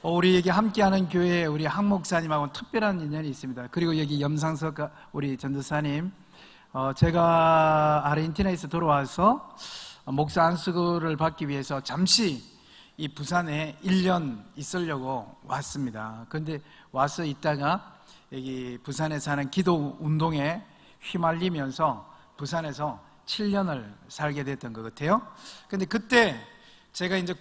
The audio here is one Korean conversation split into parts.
우리 여기 함께하는 교회에 우리 한 목사님하고는 특별한 인연이 있습니다. 그리고 여기 염상석 우리 전도사님, 제가 아르헨티나에서 돌아와서 목사 안수를 받기 위해서 잠시 이 부산에 1년 있으려고 왔습니다. 그런데 와서 있다가 여기 부산에 사는 기도 운동에 휘말리면서 부산에서 7년을 살게 됐던 것 같아요. 근데 그때 제가 이제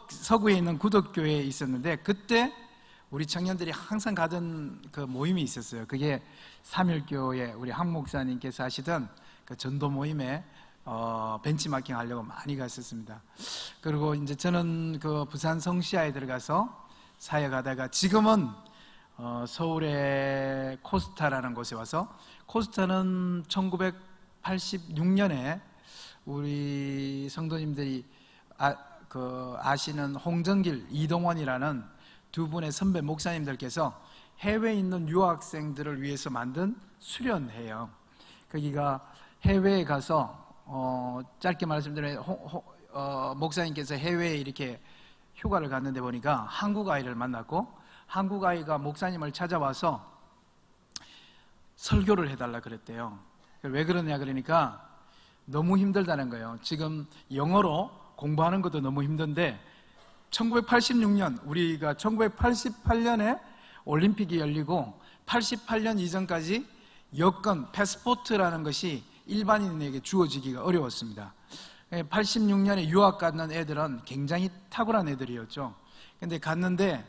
서구에 있는 구덕교회에 있었는데, 그때 우리 청년들이 항상 가던 그 모임이 있었어요. 그게 삼일교회 우리 한 목사님께서 하시던 그 전도 모임에 벤치마킹 하려고 많이 갔었습니다. 그리고 이제 저는 그 부산 성시야에 들어가서 사역하다가 지금은 서울의 코스타라는 곳에 와서, 코스타는 1986년에 우리 성도님들이 아시는 홍정길, 이동원이라는 두 분의 선배 목사님들께서 해외에 있는 유학생들을 위해서 만든 수련회예요. 거기가 해외에 가서 짧게 말씀드리면 목사님께서 해외에 이렇게 휴가를 갔는데 보니까 한국 아이를 만났고, 한국 아이가 목사님을 찾아와서 설교를 해달라 그랬대요. 왜 그러냐 그러니까 너무 힘들다는 거예요. 지금 영어로 공부하는 것도 너무 힘든데 1986년, 우리가 1988년에 올림픽이 열리고 88년 이전까지 여권, 패스포트라는 것이 일반인에게 주어지기가 어려웠습니다. 86년에 유학 갔는 애들은 굉장히 탁월한 애들이었죠. 근데 갔는데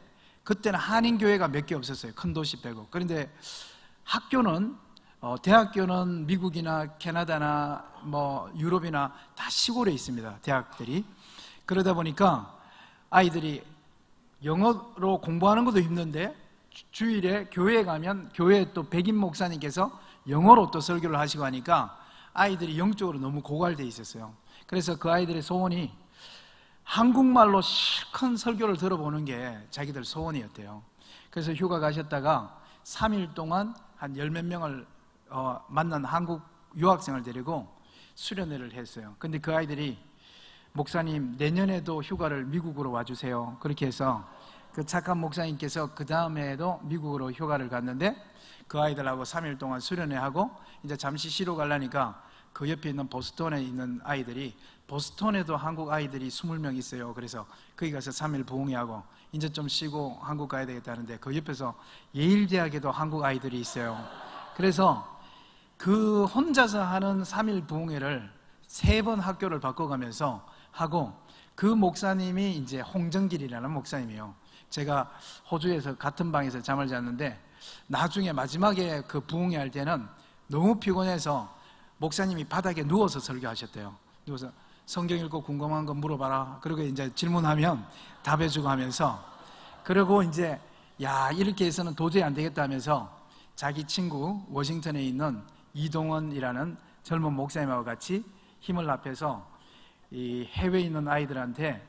그때는 한인교회가 몇 개 없었어요. 큰 도시 빼고. 그런데 학교는 대학교는 미국이나 캐나다나 유럽이나 다 시골에 있습니다. 대학들이. 그러다 보니까 아이들이 영어로 공부하는 것도 힘든데 주일에 교회에 가면 교회에 또 백인 목사님께서 영어로 또 설교를 하시고 하니까 아이들이 영적으로 너무 고갈되어 있었어요. 그래서 그 아이들의 소원이 한국말로 실컷 설교를 들어보는 게 자기들 소원이었대요. 그래서 휴가 가셨다가 3일 동안 한 10몇 명을 만난 한국 유학생을 데리고 수련회를 했어요. 근데 그 아이들이 목사님 내년에도 휴가를 미국으로 와주세요. 그렇게 해서 그 착한 목사님께서 그 다음에도 미국으로 휴가를 갔는데 그 아이들하고 3일 동안 수련회하고 이제 잠시 쉬러 가려니까 그 옆에 있는 보스턴에 있는 아이들이, 보스턴에도 한국 아이들이 20명 있어요. 그래서 거기 가서 3일 부흥회하고 이제 좀 쉬고 한국 가야 되겠다는데 그 옆에서 예일대학에도 한국 아이들이 있어요. 그래서 그 혼자서 하는 3일 부흥회를 3번 학교를 바꿔가면서 하고, 그 목사님이 이제 홍정길이라는 목사님이에요. 제가 호주에서 같은 방에서 잠을 잤는데 나중에 마지막에 그 부흥회 할 때는 너무 피곤해서 목사님이 바닥에 누워서 설교하셨대요. 누워서 성경 읽고 궁금한 거 물어봐라. 그리고 이제 질문하면 답해주고 하면서, 그리고 이제 이렇게 해서는 도저히 안 되겠다 하면서 자기 친구 워싱턴에 있는 이동원이라는 젊은 목사님하고 같이 힘을 합해서 이 해외에 있는 아이들한테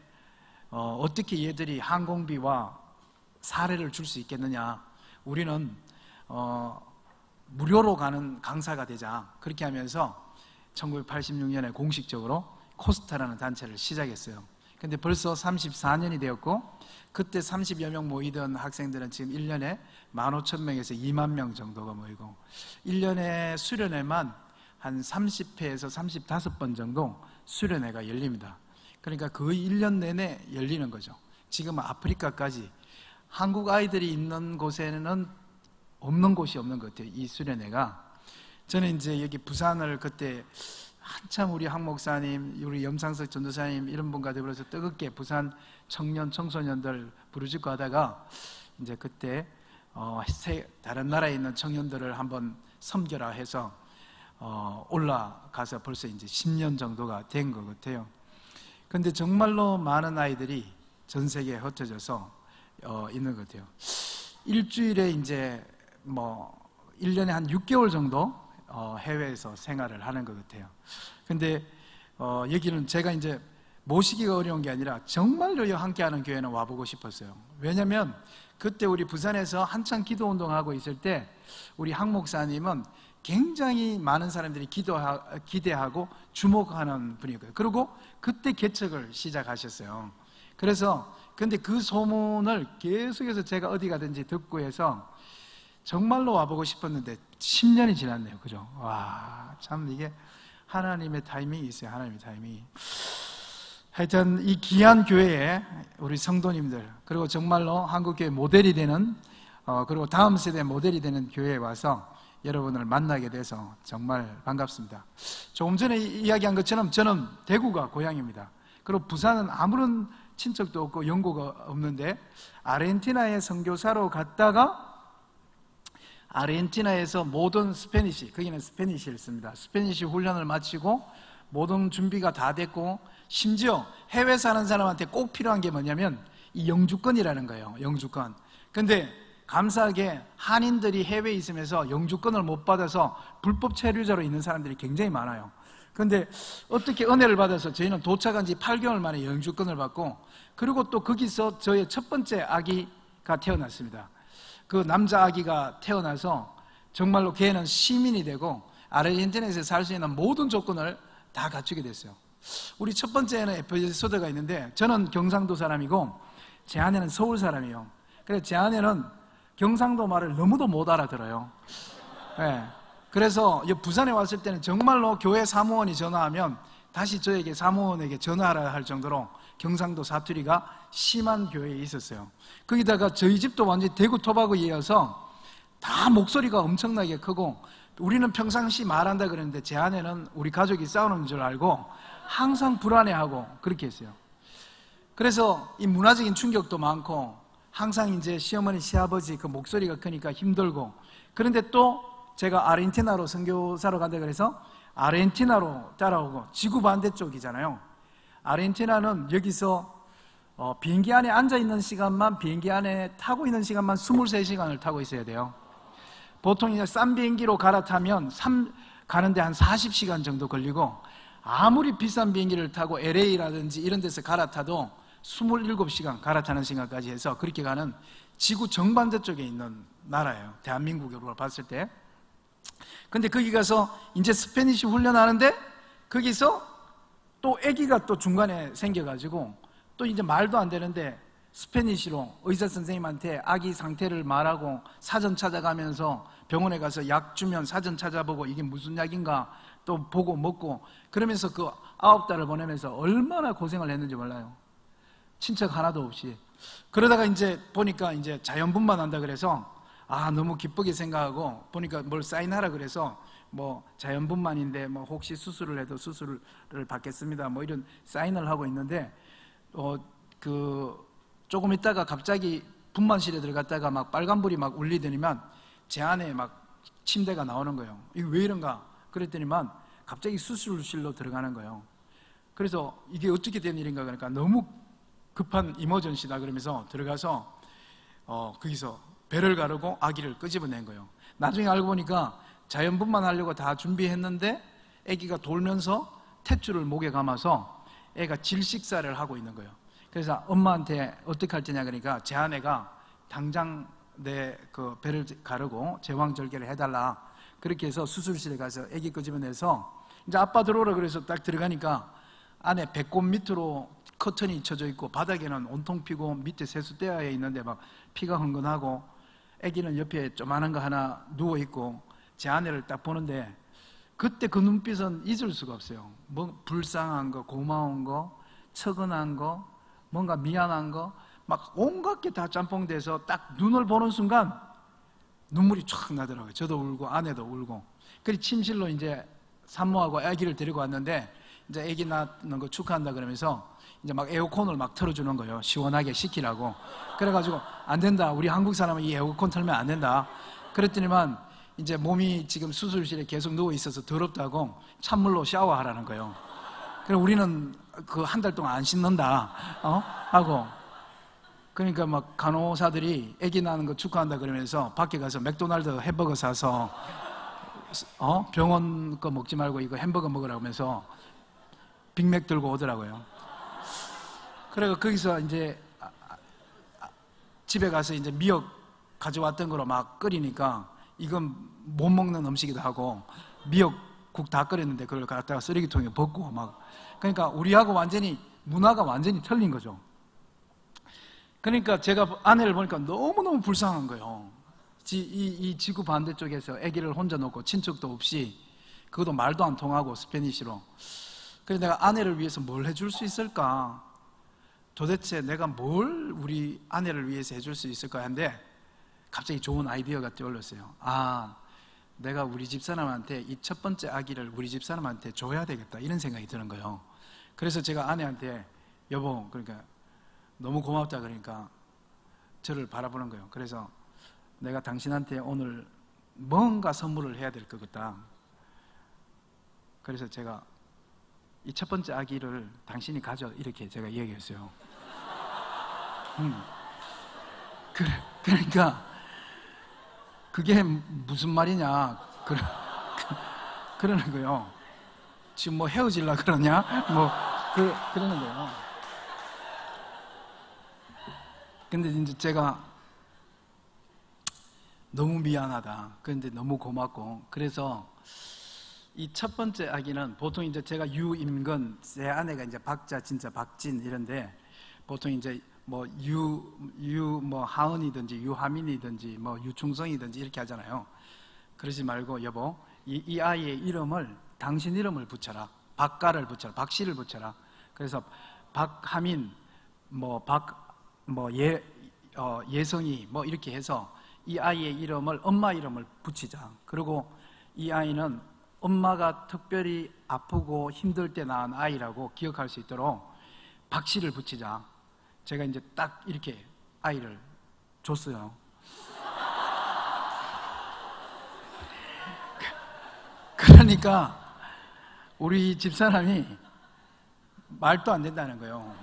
어떻게 얘들이 항공비와 사례를 줄 수 있겠느냐, 우리는 무료로 가는 강사가 되자. 그렇게 하면서 1986년에 공식적으로 코스타라는 단체를 시작했어요. 근데 벌써 34년이 되었고, 그때 30여 명 모이던 학생들은 지금 1년에 15,000명에서 2만 명 정도가 모이고, 1년에 수련회만 한 30회에서 35번 정도 수련회가 열립니다. 그러니까 거의 1년 내내 열리는 거죠. 지금 아프리카까지 한국 아이들이 있는 곳에는 없는 곳이 없는 것 같아요, 이 수련회가. 저는 이제 여기 부산을 그때 한참 우리 한 목사님, 우리 염상석 전도사님 이런 분과 더불어서 뜨겁게 부산 청년, 청소년들 부르짖고 하다가 이제 그때 다른 나라에 있는 청년들을 한번 섬겨라 해서 올라가서 벌써 이제 10년 정도가 된 것 같아요. 근데 정말로 많은 아이들이 전 세계에 흩어져서 있는 것 같아요. 일주일에 이제 1년에 한 6개월 정도 해외에서 생활을 하는 것 같아요. 근데 여기는 제가 이제 모시기가 어려운 게 아니라 정말로 함께하는 교회는 와보고 싶었어요. 왜냐하면 그때 우리 부산에서 한창 기도 운동하고 있을 때 우리 한 목사님은 굉장히 많은 사람들이 기대하고 주목하는 분이고요. 그리고 그때 개척을 시작하셨어요. 그래서 근데 그 소문을 계속해서 제가 어디 가든지 듣고 해서 정말로 와보고 싶었는데 10년이 지났네요. 그죠? 와, 참 이게 하나님의 타이밍이 있어요. 하나님의 타이밍이. 하여튼 이 귀한 교회에 우리 성도님들, 그리고 정말로 한국교회 모델이 되는 그리고 다음 세대 모델이 되는 교회에 와서 여러분을 만나게 돼서 정말 반갑습니다. 조금 전에 이야기한 것처럼 저는 대구가 고향입니다. 그리고 부산은 아무런 친척도 없고 연고가 없는데 아르헨티나에 선교사로 갔다가 아르헨티나에서 모든 스페니시, 거기는 스페니시를 씁니다. 스페니시 훈련을 마치고 모든 준비가 다 됐고 심지어 해외 사는 사람한테 꼭 필요한 게 뭐냐면 이 영주권이라는 거예요. 영주권. 근데 감사하게 한인들이 해외에 있으면서 영주권을 못 받아서 불법 체류자로 있는 사람들이 굉장히 많아요. 근데 어떻게 은혜를 받아서 저희는 도착한 지 8개월 만에 영주권을 받고, 그리고 또 거기서 저의 첫 번째 아기가 태어났습니다. 그 남자 아기가 태어나서 정말로 걔는 시민이 되고 아르헨티나에서 살 수 있는 모든 조건을 다 갖추게 됐어요. 우리 첫 번째는 에피소드가 있는데, 저는 경상도 사람이고 제 아내는 서울 사람이에요. 그래서 제 아내는 경상도 말을 너무도 못 알아들어요. 네. 그래서 부산에 왔을 때는 정말로 교회 사무원이 전화하면 다시 저에게 사무원에게 전화하라 할 정도로 경상도 사투리가 심한 교회에 있었어요. 거기다가 저희 집도 완전히 대구 토박이어서 다 목소리가 엄청나게 크고, 우리는 평상시 말한다 그랬는데 제 아내는 우리 가족이 싸우는 줄 알고 항상 불안해하고 그렇게 했어요. 그래서 이 문화적인 충격도 많고, 항상 이제 시어머니 시아버지 그 목소리가 크니까 힘들고, 그런데 또 제가 아르헨티나로 선교사로 간다 그래서 아르헨티나로 따라오고, 지구 반대쪽이잖아요. 아르헨티나는 여기서 비행기 안에 앉아있는 시간만, 비행기 안에 타고 있는 시간만 23시간을 타고 있어야 돼요. 보통 이제 싼 비행기로 갈아타면 가는데 한 40시간 정도 걸리고, 아무리 비싼 비행기를 타고 LA라든지 이런 데서 갈아타도 27시간 갈아타는 시간까지 해서 그렇게 가는 지구 정반대쪽에 있는 나라예요. 대한민국으로 봤을 때. 근데 거기 가서 이제 스페니쉬 훈련하는데 거기서 또 아기가 또 중간에 생겨가지고 또 이제 말도 안 되는데 스페니쉬로 의사 선생님한테 아기 상태를 말하고 사전 찾아가면서 병원에 가서 약 주면 사전 찾아보고 이게 무슨 약인가 또 보고 먹고 그러면서 그 9달을 보내면서 얼마나 고생을 했는지 몰라요. 친척 하나도 없이. 그러다가 이제 보니까 이제 자연분만 한다 그래서 너무 기쁘게 생각하고, 보니까 뭘 사인하라 그래서 뭐 자연분만인데 뭐 혹시 수술을 해도 수술을 받겠습니다 뭐 이런 사인을 하고 있는데 조금 있다가 갑자기 분만실에 들어갔다가 막 빨간불이 막 울리더니만 제 안에 막 침대가 나오는 거예요. 이게 왜 이런가 그랬더니만 갑자기 수술실로 들어가는 거예요. 그래서 이게 어떻게 된 일인가 그러니까 너무 급한 이머전시다 그러면서 들어가서 거기서 배를 가르고 아기를 끄집어낸 거예요. 나중에 알고 보니까 자연분만 하려고 다 준비했는데 아기가 돌면서 탯줄을 목에 감아서 애가 질식사를 하고 있는 거예요. 그래서 엄마한테 어떻게 할 테냐 그러니까 제 아내가 당장 내 그 배를 가르고 제왕절개를 해달라 그렇게 해서 수술실에 가서 아기 끄집어내서 이제 아빠 들어오라 그래서 딱 들어가니까 안에 배꼽 밑으로 커튼이 쳐져 있고 바닥에는 온통 피고 밑에 세수대야에 있는데 막 피가 흥건하고 아기는 옆에 조그마한 거 하나 누워있고 제 아내를 딱 보는데 그때 그 눈빛은 잊을 수가 없어요. 뭐 불쌍한 거, 고마운 거, 처근한 거, 뭔가 미안한 거 막 온갖 게 다 짬뽕돼서 딱 눈을 보는 순간 눈물이 촥 나더라고요. 저도 울고 아내도 울고. 그래서 침실로 이제 산모하고 아기를 데리고 왔는데 이제 아기 낳는 거 축하한다 그러면서 이제 막 에어컨을 막 틀어주는 거예요. 시원하게 식히라고. 그래가지고 안 된다. 우리 한국 사람은 이 에어컨 틀면 안 된다. 그랬더니만 이제 몸이 지금 수술실에 계속 누워 있어서 더럽다고 찬물로 샤워하라는 거예요. 그래 우리는 그 한 달 동안 안 씻는다. 하고. 그러니까 막 간호사들이 아기 낳는 거 축하한다 그러면서 밖에 가서 맥도날드 햄버거 사서 병원 거 먹지 말고 이거 햄버거 먹으라고 하면서 빅맥 들고 오더라고요. 그래서 거기서 이제 집에 가서 이제 미역 가져왔던 거로 막 끓이니까 이건 못 먹는 음식이기도 하고 미역국 다 끓였는데 그걸 갖다가 쓰레기통에 벗고 막 그러니까 우리하고 완전히 문화가 완전히 틀린 거죠. 그러니까 제가 아내를 보니까 너무너무 불쌍한 거예요. 이 지구 반대쪽에서 아기를 혼자 놓고 친척도 없이, 그것도 말도 안 통하고 스페니쉬로. 그래서 내가 아내를 위해서 뭘 해줄 수 있을까? 도대체 내가 뭘 우리 아내를 위해서 해줄 수 있을까 하는데 갑자기 좋은 아이디어가 떠올랐어요. 아, 내가 우리 집사람한테 이 첫 번째 아기를 우리 집사람한테 줘야 되겠다, 이런 생각이 드는 거예요. 그래서 제가 아내한테 여보, 그러니까 너무 고맙다, 그러니까 저를 바라보는 거예요. 그래서 내가 당신한테 오늘 뭔가 선물을 해야 될 것 같다. 그래서 제가 이 첫 번째 아기를 당신이 가져, 이렇게 제가 얘기했어요. 그러니까 그게 무슨 말이냐 그러는 거예요. 지금 뭐 헤어질라 그러냐? 뭐 그러는 거예요. 근데 이제 제가 너무 미안하다, 그런데 너무 고맙고, 그래서 이 첫 번째 아기는 보통 이제 제가 유임근, 제 아내가 이제 박자, 진짜 박진 이런데, 보통 이제 뭐 뭐 하은이든지 유하민이든지 뭐 유충성이든지 이렇게 하잖아요. 그러지 말고 여보, 이 아이의 이름을 당신 이름을 붙여라. 박가를 붙여라. 박씨를 붙여라. 그래서 박하민, 예성이 뭐 이렇게 해서 이 아이의 이름을, 엄마 이름을 붙이자. 그리고 이 아이는 엄마가 특별히 아프고 힘들 때 낳은 아이라고 기억할 수 있도록 박씨를 붙이자. 제가 이제 딱 이렇게 아이를 줬어요. 그러니까 우리 집사람이 말도 안 된다는 거예요.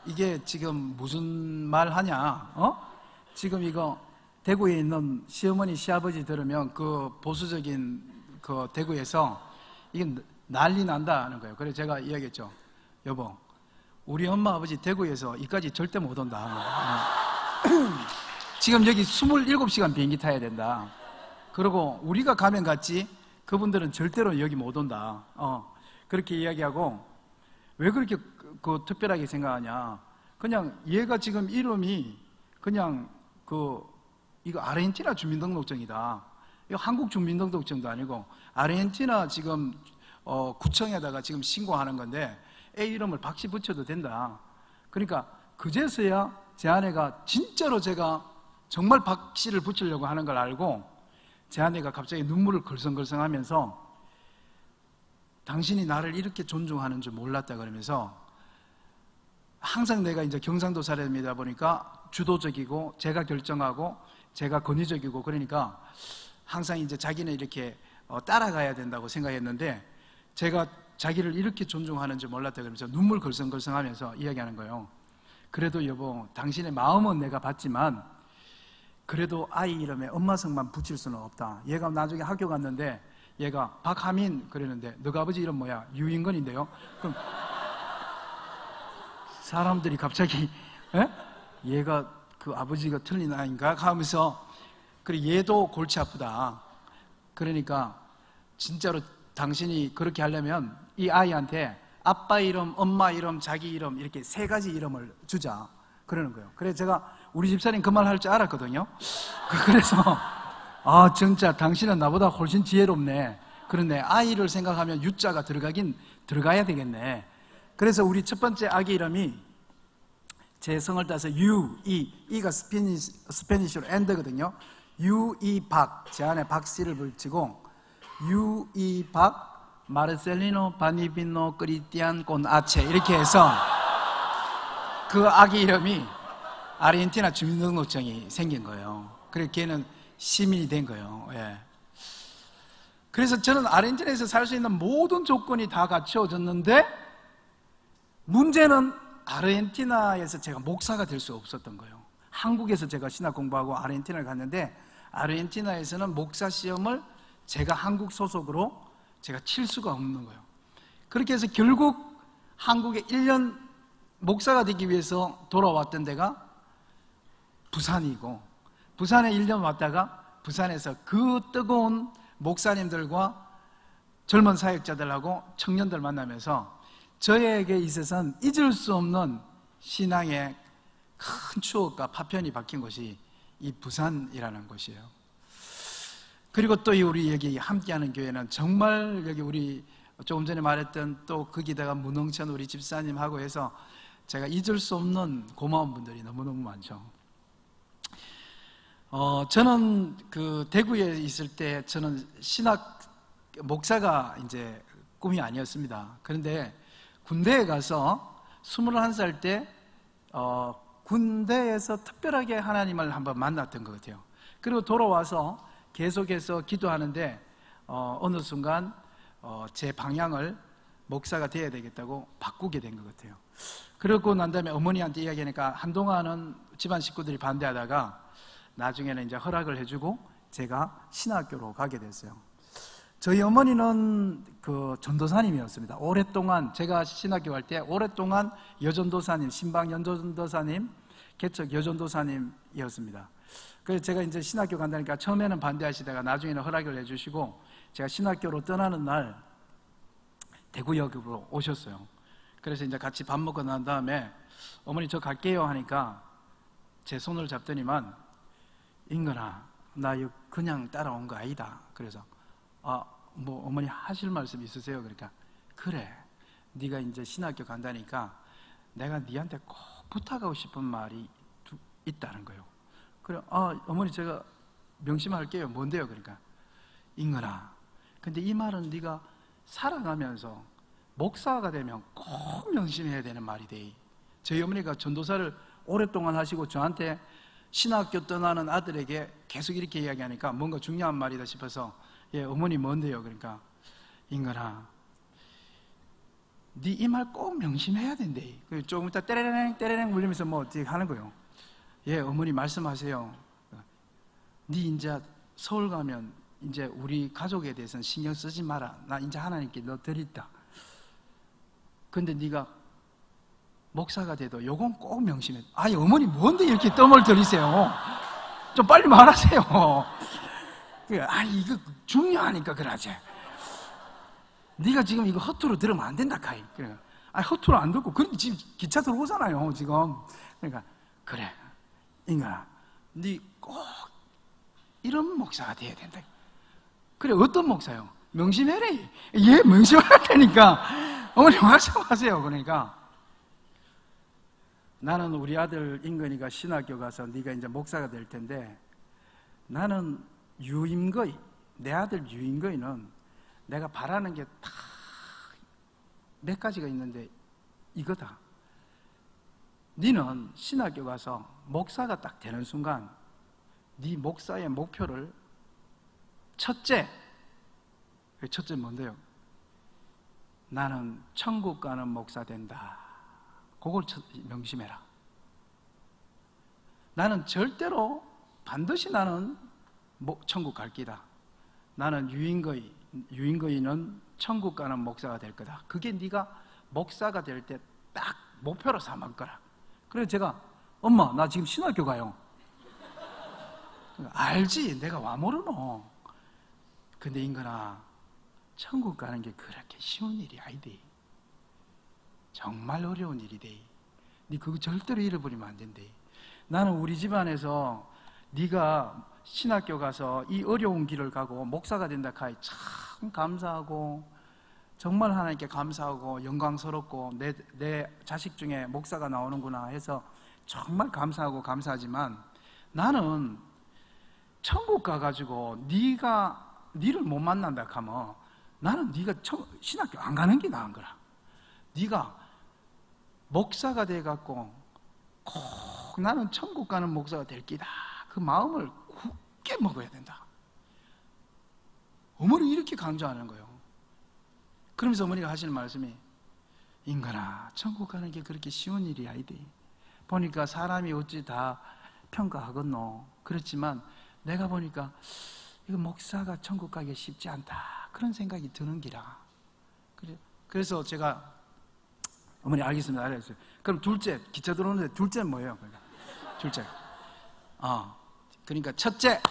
이게 지금 무슨 말 하냐? 지금 이거 대구에 있는 시어머니, 시아버지 들으면 그 보수적인 그 대구에서 이게 난리 난다는 거예요. 그래서 제가 이야기했죠. 여보, 우리 엄마 아버지 대구에서 이까지 절대 못 온다. 지금 여기 27시간 비행기 타야 된다. 그리고 우리가 가면 갔지 그분들은 절대로 여기 못 온다. 그렇게 이야기하고, 왜 그렇게 특별하게 생각하냐? 그냥 얘가 지금 이름이 그냥 이거 아르헨티나 주민등록증이다. 이거 한국 주민등록증도 아니고 아르헨티나 지금 구청에다가 지금 신고하는 건데 애 이름을 박씨 붙여도 된다. 그러니까 그제서야 제 아내가 진짜로 제가 정말 박씨를 붙이려고 하는 걸 알고, 제 아내가 갑자기 눈물을 걸성걸성하면서 당신이 나를 이렇게 존중하는 줄 몰랐다 그러면서, 항상 내가 이제 경상도 사람이다 보니까 주도적이고 제가 결정하고 제가 권위적이고, 그러니까 항상 이제 자기는 이렇게 따라가야 된다고 생각했는데, 제가 자기를 이렇게 존중하는 줄 몰랐다 그러면서 눈물 걸성걸성하면서 이야기하는 거예요. 그래도 여보, 당신의 마음은 내가 봤지만 그래도 아이 이름에 엄마 성만 붙일 수는 없다. 얘가 나중에 학교 갔는데 얘가 박하민 그러는데 너가 아버지 이름 뭐야? 유인건인데요. 그럼 사람들이 갑자기 얘가 그 아버지가 틀린 아이인가 하면서, 그래 얘도 골치 아프다. 그러니까 진짜로 당신이 그렇게 하려면 이 아이한테 아빠 이름, 엄마 이름, 자기 이름 이렇게 3가지 이름을 주자 그러는 거예요. 그래서 제가 우리 집사님 그 말 할 줄 알았거든요. 그래서 진짜 당신은 나보다 훨씬 지혜롭네. 그런데 아이를 생각하면 유자가 들어가야 되겠네. 그래서 우리 첫 번째 아기 이름이 제 성을 따서 이가 스페니쉬로 엔드거든요. 유이박, 제 안에 박씨를 붙이고 유이박 마르셀리노 바니비노 크리스티안 콘아체 이렇게 해서 그 아기 이름이 아르헨티나 주민등록증이 생긴 거예요. 그래서 걔는 시민이 된 거예요. 예. 그래서 저는 아르헨티나에서 살 수 있는 모든 조건이 다 갖춰졌는데, 문제는 아르헨티나에서 제가 목사가 될 수 없었던 거예요. 한국에서 제가 신학 공부하고 아르헨티나를 갔는데, 아르헨티나에서는 목사 시험을 제가 한국 소속으로 제가 칠 수가 없는 거예요. 그렇게 해서 결국 한국에 1년 목사가 되기 위해서 돌아왔던 데가 부산이고, 부산에 1년 왔다가 부산에서 그 뜨거운 목사님들과 젊은 사역자들하고 청년들 만나면서 저에게 있어서는 잊을 수 없는 신앙의 큰 추억과 파편이 박힌 곳이 이 부산이라는 곳이에요. 그리고 또 우리 여기 함께하는 교회는 정말 여기 우리 조금 전에 말했던 또 거기다가 문흥천 우리 집사님하고 해서 제가 잊을 수 없는 고마운 분들이 너무너무 많죠. 저는 그 대구에 있을 때 저는 신학 목사가 이제 꿈이 아니었습니다. 그런데 군대에 가서 21살 때 군대에서 특별하게 하나님을 한번 만났던 것 같아요. 그리고 돌아와서 계속해서 기도하는데 어느 순간 제 방향을 목사가 되어야 되겠다고 바꾸게 된 것 같아요. 그러고 난 다음에 어머니한테 이야기하니까 한동안은 집안 식구들이 반대하다가 나중에는 이제 허락을 해주고 제가 신학교로 가게 됐어요. 저희 어머니는 그 전도사님이었습니다. 오랫동안 제가 신학교 갈 때 오랫동안 여전도사님, 신방 여전도사님, 개척 여전도사님이었습니다. 그래서 제가 이제 신학교 간다니까 처음에는 반대하시다가 나중에는 허락을 해주시고 제가 신학교로 떠나는 날 대구역으로 오셨어요. 그래서 이제 같이 밥 먹고 난 다음에 어머니 저 갈게요 하니까 제 손을 잡더니만 인근아 나 이거 그냥 따라온 거 아니다. 그래서 뭐 어머니 하실 말씀 있으세요? 그러니까 그래 네가 이제 신학교 간다니까 내가 네한테 꼭 부탁하고 싶은 말이 있다는 거예요. 그래 어머니 제가 명심할게요. 뭔데요? 그러니까 인근아 근데 이 말은 네가 살아가면서 목사가 되면 꼭 명심해야 되는 말이 돼. 저희 어머니가 전도사를 오랫동안 하시고 저한테 신학교 떠나는 아들에게 계속 이렇게 이야기하니까 뭔가 중요한 말이다 싶어서 예, 어머니 뭔데요? 그러니까 인근아 네 이 말 꼭 명심해야 된대. 조금 이따 때레랭 울리면서 뭐 어떻게 하는 거예요. 예, 어머니 말씀하세요. 네 이제 서울 가면 이제 우리 가족에 대해서는 신경 쓰지 마라. 나 이제 하나님께 너 드렸다. 근데 네가 목사가 돼도 요건 꼭 명심해. 아니 어머니 뭔데 이렇게 뜸을 들이세요? 좀 빨리 말하세요. 이거 중요하니까 그러지. 네가 지금 이거 허투루 들으면 안 된다 카이. 그래. 허투루 안 듣고 그런데 지금 기차 들어오잖아요 지금. 그러니까 그래 인간아 네 꼭 이런 목사가 돼야 된다. 그래 어떤 목사요? 명심해라. 예 명심할 테니까 어머니 말씀하세요. 그러니까 나는 우리 아들 인근이가 신학교 가서 네가 이제 목사가 될 텐데 나는 유임거이 내 아들 유임거이는 내가 바라는 게 다 몇 가지가 있는데 이거다. 너는 신학교 가서 목사가 딱 되는 순간 네 목사의 목표를 첫째 뭔데요? 나는 천국 가는 목사 된다. 그걸 명심해라. 나는 절대로 반드시 나는 천국 갈 기다. 나는 유인거이는 천국 가는 목사가 될 거다. 그게 네가 목사가 될 때 딱 목표로 삼을 거라. 그래서 제가 엄마 나 지금 신학교 가요. 알지 내가 와 모르노. 근데 인근아 천국 가는 게 그렇게 쉬운 일이 아니대. 정말 어려운 일이대. 네 그거 절대로 잃어버리면 안 된대. 나는 우리 집안에서 네가 신학교 가서 이 어려운 길을 가고 목사가 된다 카이 참 감사하고 정말 하나님께 감사하고 영광스럽고 내 자식 중에 목사가 나오는구나 해서 정말 감사하고 감사하지만 나는 천국 가가지고 니를 못 만난다 하면 나는 네가 신학교 안 가는 게 나은 거라. 네가 목사가 돼갖고 꼭 나는 천국 가는 목사가 될 기다. 그 마음을 굳게 먹어야 된다. 어머니 이렇게 강조하는 거예요. 그러면서 어머니가 하시는 말씀이 인간아 천국 가는 게 그렇게 쉬운 일이 아니대. 보니까 사람이 어찌 다 평가하겠노. 그렇지만 내가 보니까 이거 목사가 천국 가기 쉽지 않다 그런 생각이 드는 기라. 그래서 제가 어머니 알겠습니다. 알겠어요. 그럼 둘째 기차 들어오는데 둘째는 뭐예요? 그러니까 둘째 그러니까 첫째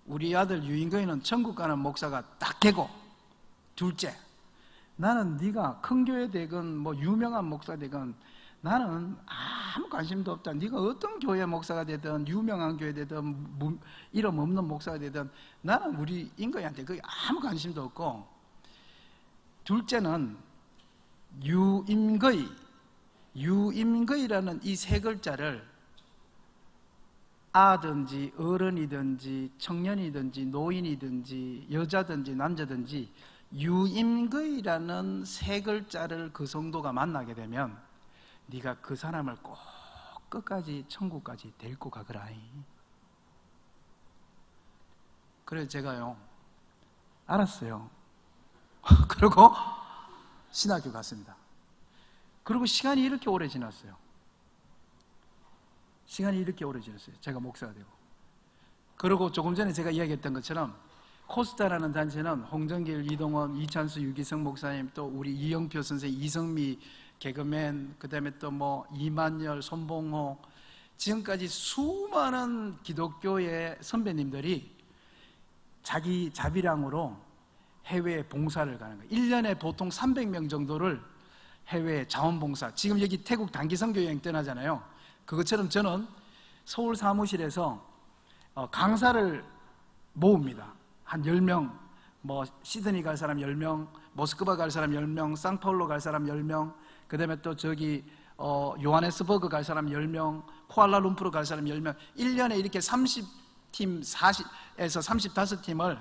우리 아들 유인거이는 천국 가는 목사가 딱 되고 둘째 나는 네가 큰 교회 되건 뭐 유명한 목사 되건 나는 아무 관심도 없다. 네가 어떤 교회 목사가 되든 유명한 교회 되든 이름 없는 목사가 되든 나는 우리 인거이한테 그게 아무 관심도 없고, 둘째는 유임거이라는 이 세 글자를 아든지 어른이든지 청년이든지 노인이든지 여자든지 남자든지 유임거이라는 세 글자를 그 성도가 만나게 되면 네가 그 사람을 꼭 끝까지 천국까지 데리고 가거라. 그래서 제가요 알았어요. 그리고 신학교 갔습니다. 그리고 시간이 이렇게 오래 지났어요. 제가 목사가 되고. 그리고 조금 전에 제가 이야기했던 것처럼 코스타라는 단체는 홍정길, 이동원, 이찬수, 유기성 목사님, 또 우리 이영표 선생님, 이성미 개그맨, 그 다음에 또 뭐 이만열, 손봉호, 지금까지 수많은 기독교의 선배님들이 자기 자비량으로 해외에 봉사를 가는 거예요. 1년에 보통 300명 정도를 해외 자원봉사, 지금 여기 태국 단기 선교 여행 떠나잖아요. 그것처럼 저는 서울 사무실에서 강사를 모읍니다. 한 10명, 뭐 시드니 갈 사람 10명, 모스크바 갈 사람 10명, 상파울로 갈 사람 10명, 그 다음에 또 저기 요하네스버그 갈 사람 10명, 쿠알라룸푸르 갈 사람 10명, 1년에 이렇게 30팀, 40에서 35팀을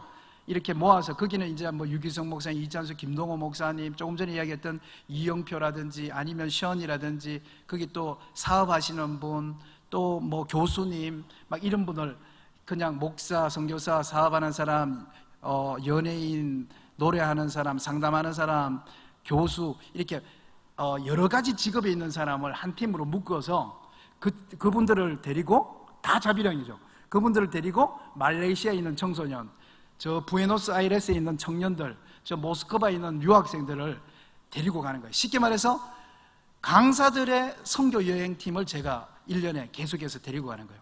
이렇게 모아서, 거기는 이제 뭐 유기성 목사님, 이찬수, 김동호 목사님, 조금 전에 이야기했던 이영표라든지 아니면 시언이라든지, 거기 또 사업하시는 분, 또 뭐 교수님, 막 이런 분을 그냥 목사, 선교사, 사업하는 사람, 연예인, 노래하는 사람, 상담하는 사람, 교수, 이렇게 여러 가지 직업에 있는 사람을 한 팀으로 묶어서 그분들을 데리고, 다 자비령이죠. 그분들을 데리고 말레이시아에 있는 청소년, 저 부에노스아이레스에 있는 청년들, 저 모스크바에 있는 유학생들을 데리고 가는 거예요. 쉽게 말해서 강사들의 선교 여행팀을 제가 1년에 계속해서 데리고 가는 거예요.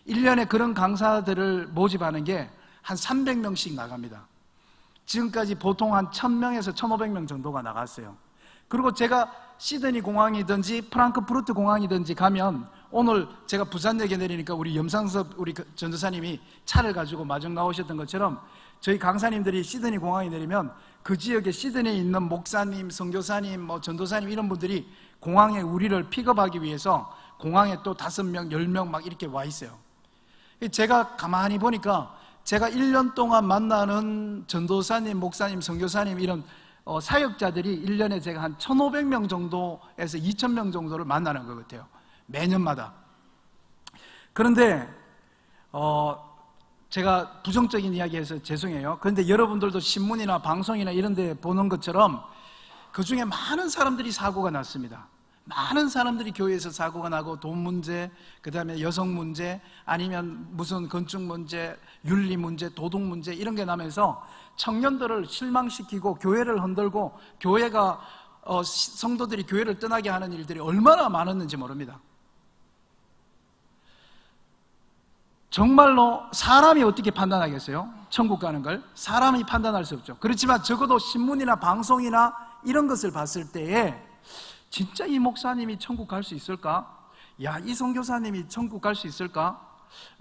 1년에 그런 강사들을 모집하는 게 한 300명씩 나갑니다. 지금까지 보통 한 1000명에서 1500명 정도가 나갔어요. 그리고 제가 시드니 공항이든지 프랑크푸르트 공항이든지 가면, 오늘 제가 부산역에 내리니까 우리 염상섭 우리 전도사님이 차를 가지고 마중 나오셨던 것처럼, 저희 강사님들이 시드니 공항에 내리면 그 지역에 시드니에 있는 목사님, 선교사님, 뭐 전도사님 이런 분들이 공항에 우리를 픽업하기 위해서 공항에 또 5명, 10명 막 이렇게 와 있어요. 제가 가만히 보니까 제가 1년 동안 만나는 전도사님, 목사님, 선교사님 이런 사역자들이 1년에 제가 한 1500명 정도에서 2000명 정도를 만나는 것 같아요. 매년마다. 그런데 제가 부정적인 이야기해서 죄송해요. 그런데 여러분들도 신문이나 방송이나 이런 데 보는 것처럼 그 중에 많은 사람들이 사고가 났습니다. 많은 사람들이 교회에서 사고가 나고, 돈 문제, 그 다음에 여성 문제, 아니면 무슨 건축 문제, 윤리 문제, 도덕 문제 이런 게 나면서 청년들을 실망시키고 교회를 흔들고, 교회가 성도들이 교회를 떠나게 하는 일들이 얼마나 많았는지 모릅니다. 정말로 사람이 어떻게 판단하겠어요? 천국 가는 걸 사람이 판단할 수 없죠. 그렇지만 적어도 신문이나 방송이나 이런 것을 봤을 때에 진짜 이 목사님이 천국 갈 수 있을까? 야, 이 선교사님이 천국 갈 수 있을까?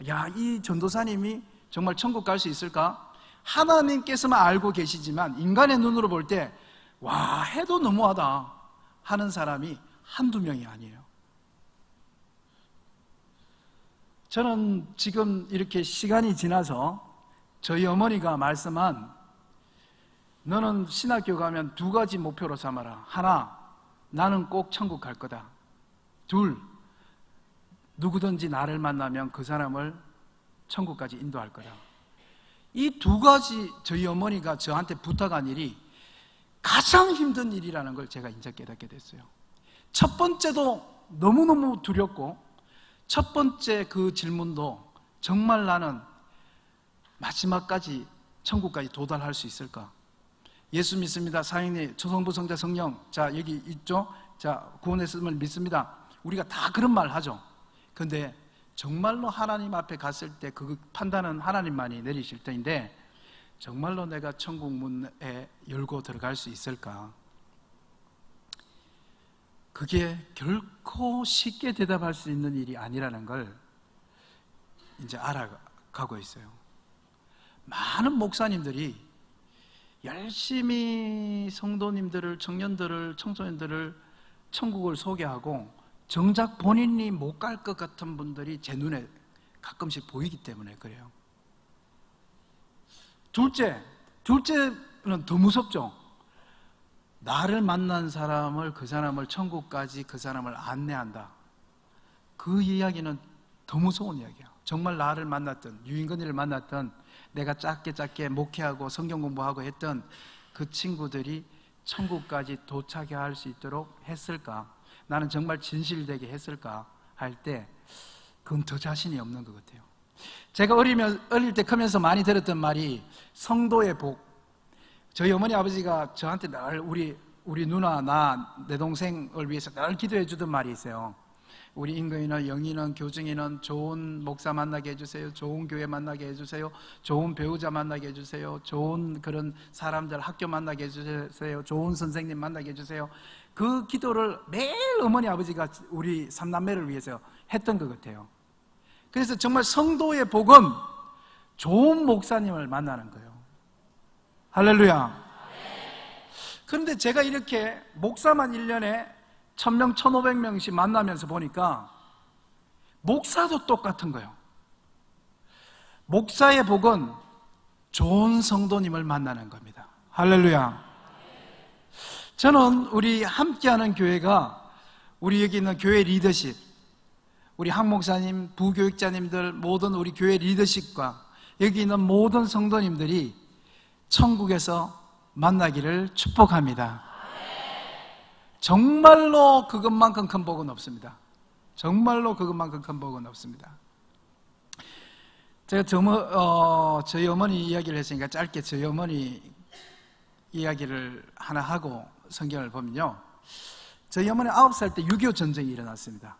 야, 이 전도사님이 정말 천국 갈 수 있을까? 하나님께서만 알고 계시지만 인간의 눈으로 볼 때 와, 해도 너무하다 하는 사람이 한두 명이 아니에요. 저는 지금 이렇게 시간이 지나서 저희 어머니가 말씀한, 너는 신학교 가면 2가지 목표로 삼아라. 하나, 나는 꼭 천국 갈 거다. 둘, 누구든지 나를 만나면 그 사람을 천국까지 인도할 거다. 이 2가지 저희 어머니가 저한테 부탁한 일이 가장 힘든 일이라는 걸 제가 이제 깨닫게 됐어요. 첫 번째도 너무너무 두렵고, 첫 번째 그 질문도 정말 나는 마지막까지 천국까지 도달할 수 있을까? 예수 믿습니다. 사형리 초성부 성자 성령, 자 여기 있죠? 자 구원했음을 믿습니다. 우리가 다 그런 말 하죠. 그런데 정말로 하나님 앞에 갔을 때 그 판단은 하나님만이 내리실 터인데, 정말로 내가 천국 문에 열고 들어갈 수 있을까? 그게 결코 쉽게 대답할 수 있는 일이 아니라는 걸 이제 알아가고 있어요. 많은 목사님들이 열심히 성도님들을, 청년들을, 청소년들을 천국을 소개하고 정작 본인이 못 갈 것 같은 분들이 제 눈에 가끔씩 보이기 때문에 그래요. 둘째는 더 무섭죠. 나를 만난 사람을, 그 사람을 천국까지 그 사람을 안내한다. 그 이야기는 더 무서운 이야기야. 정말 나를 만났던, 유인건이를 만났던, 내가 짧게 목회하고 성경 공부하고 했던 그 친구들이 천국까지 도착해야 할 수 있도록 했을까? 나는 정말 진실되게 했을까? 할 때 그건 더 자신이 없는 것 같아요. 제가 어릴 때 크면서 많이 들었던 말이 성도의 복. 저희 어머니 아버지가 저한테 늘 우리 누나, 나, 내 동생을 위해서 늘 기도해 주던 말이 있어요. 우리 인근이는, 영희는, 교증이는 좋은 목사 만나게 해주세요. 좋은 교회 만나게 해주세요. 좋은 배우자 만나게 해주세요. 좋은 그런 사람들 학교 만나게 해주세요. 좋은 선생님 만나게 해주세요. 그 기도를 매일 어머니 아버지가 우리 삼남매를 위해서 했던 것 같아요. 그래서 정말 성도의 복은 좋은 목사님을 만나는 거예요. 할렐루야. 그런데 제가 이렇게 목사만 1년에 1000명, 1500명씩 만나면서 보니까 목사도 똑같은 거예요. 목사의 복은 좋은 성도님을 만나는 겁니다. 할렐루야. 저는 우리 함께하는 교회가, 우리 여기 있는 교회 리더십, 우리 한 목사님, 부교육자님들, 모든 우리 교회 리더십과 여기 있는 모든 성도님들이 천국에서 만나기를 축복합니다. 정말로 그것만큼 큰 복은 없습니다. 정말로 그것만큼 큰 복은 없습니다. 제가 저희 어머니 이야기를 했으니까 짧게 저희 어머니 이야기를 하나 하고 성경을 보면요, 저희 어머니 9살 때 6.25 전쟁이 일어났습니다.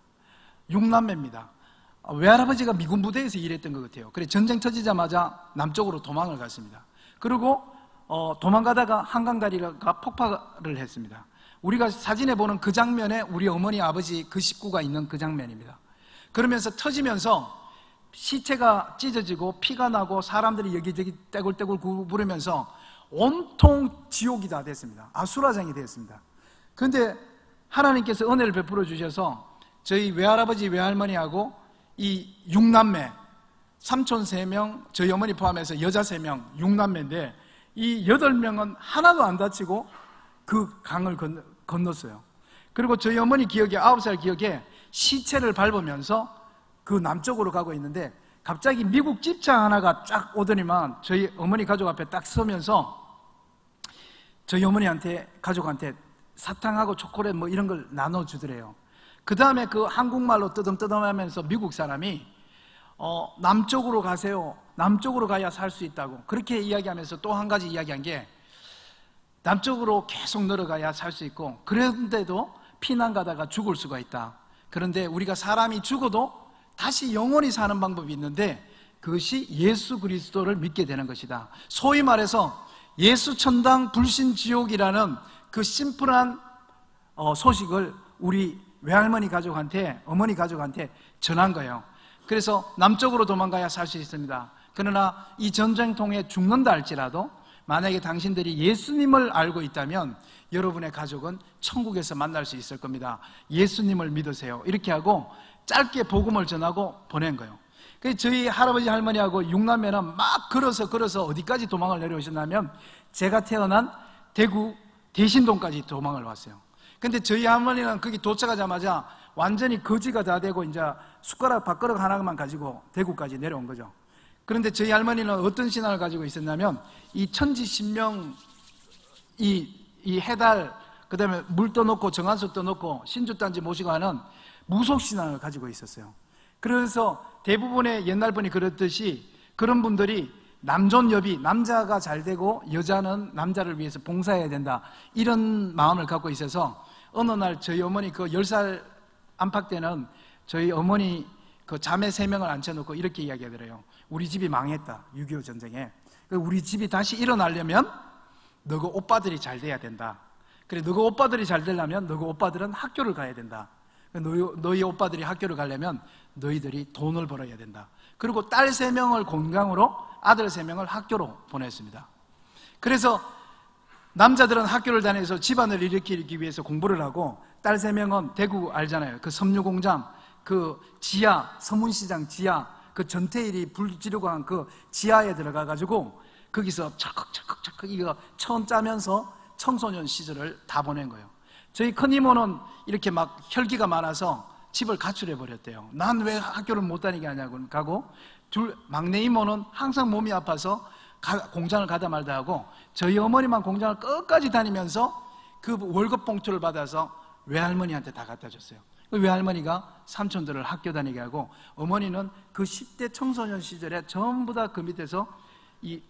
6남매입니다. 외할아버지가 미군 부대에서 일했던 것 같아요. 그래 전쟁 터지자마자 남쪽으로 도망을 갔습니다. 그리고 도망가다가 한강다리가 폭발을 했습니다. 우리가 사진에 보는 그 장면에 우리 어머니, 아버지 그 식구가 있는 그 장면입니다. 그러면서 터지면서 시체가 찢어지고 피가 나고 사람들이 여기저기 떼굴떼굴 구부르면서 온통 지옥이 다 됐습니다. 아수라장이 됐습니다. 그런데 하나님께서 은혜를 베풀어 주셔서 저희 외할아버지, 외할머니하고 이 6남매, 삼촌 3명, 저희 어머니 포함해서 여자 3명, 6남매인데 이 8명은 하나도 안 다치고 그 강을 건넜어요. 그리고 저희 어머니 기억에, 9살 기억에 시체를 밟으면서 그 남쪽으로 가고 있는데 갑자기 미국 집차 하나가 쫙 오더니만 저희 어머니 가족 앞에 딱 서면서 저희 어머니한테, 가족한테 사탕하고 초콜릿 뭐 이런 걸 나눠주더래요. 그 다음에 그 한국말로 뜨듬뜨듬하면서 미국 사람이 남쪽으로 가세요. 남쪽으로 가야 살 수 있다고 그렇게 이야기하면서 또 한 가지 이야기한 게, 남쪽으로 계속 늘어가야 살 수 있고, 그런데도 피난 가다가 죽을 수가 있다. 그런데 우리가 사람이 죽어도 다시 영원히 사는 방법이 있는데 그것이 예수 그리스도를 믿게 되는 것이다. 소위 말해서 예수 천당 불신 지옥이라는 그 심플한 소식을 우리 외할머니 가족한테, 어머니 가족한테 전한 거예요. 그래서 남쪽으로 도망가야 살 수 있습니다. 그러나 이 전쟁통에 죽는다 할지라도 만약에 당신들이 예수님을 알고 있다면 여러분의 가족은 천국에서 만날 수 있을 겁니다. 예수님을 믿으세요. 이렇게 하고 짧게 복음을 전하고 보낸 거예요. 그래서 저희 할아버지 할머니하고 6남매는 막 걸어서 어디까지 도망을 내려오셨냐면 제가 태어난 대구 대신동까지 도망을 왔어요. 근데 저희 할머니는 거기 도착하자마자 완전히 거지가 다 되고 이제 숟가락, 밥그릇 하나만 가지고 대구까지 내려온 거죠. 그런데 저희 할머니는 어떤 신앙을 가지고 있었냐면 이 천지신명, 이 해달, 그 다음에 물 떠놓고 정한수 떠놓고 신주단지 모시고 하는 무속신앙을 가지고 있었어요. 그래서 대부분의 옛날 분이 그랬듯이 그런 분들이 남존여비, 남자가 잘 되고 여자는 남자를 위해서 봉사해야 된다, 이런 마음을 갖고 있어서 어느 날 저희 어머니 그 10살 안팎 때는 저희 어머니 그 자매 3명을 앉혀놓고 이렇게 이야기하더래요. 우리 집이 망했다, 6.25 전쟁에. 우리 집이 다시 일어나려면 너가 오빠들이 잘 돼야 된다. 그래, 너희 오빠들이 잘 되려면 너희 오빠들은 학교를 가야 된다. 너희 오빠들이 학교를 가려면 너희들이 돈을 벌어야 된다. 그리고 딸 3명을 공강으로, 아들 3명을 학교로 보냈습니다. 그래서 남자들은 학교를 다녀서 집안을 일으키기 위해서 공부를 하고, 딸 3명은 대구 알잖아요. 그 섬유공장, 그 지하, 서문시장 지하, 그 전태일이 불 지르고 한 그 지하에 들어가가지고 거기서 척척척척 이거 천 짜면서 청소년 시절을 다 보낸 거예요. 저희 큰 이모는 이렇게 막 혈기가 많아서 집을 가출해 버렸대요. 난 왜 학교를 못 다니게 하냐고 가고, 막내 이모는 항상 몸이 아파서 공장을 가다 말다 하고, 저희 어머니만 공장을 끝까지 다니면서 그 월급 봉투를 받아서 외할머니한테 다 갖다 줬어요. 외할머니가 삼촌들을 학교 다니게 하고, 어머니는 그 10대 청소년 시절에 전부 다 그 밑에서 이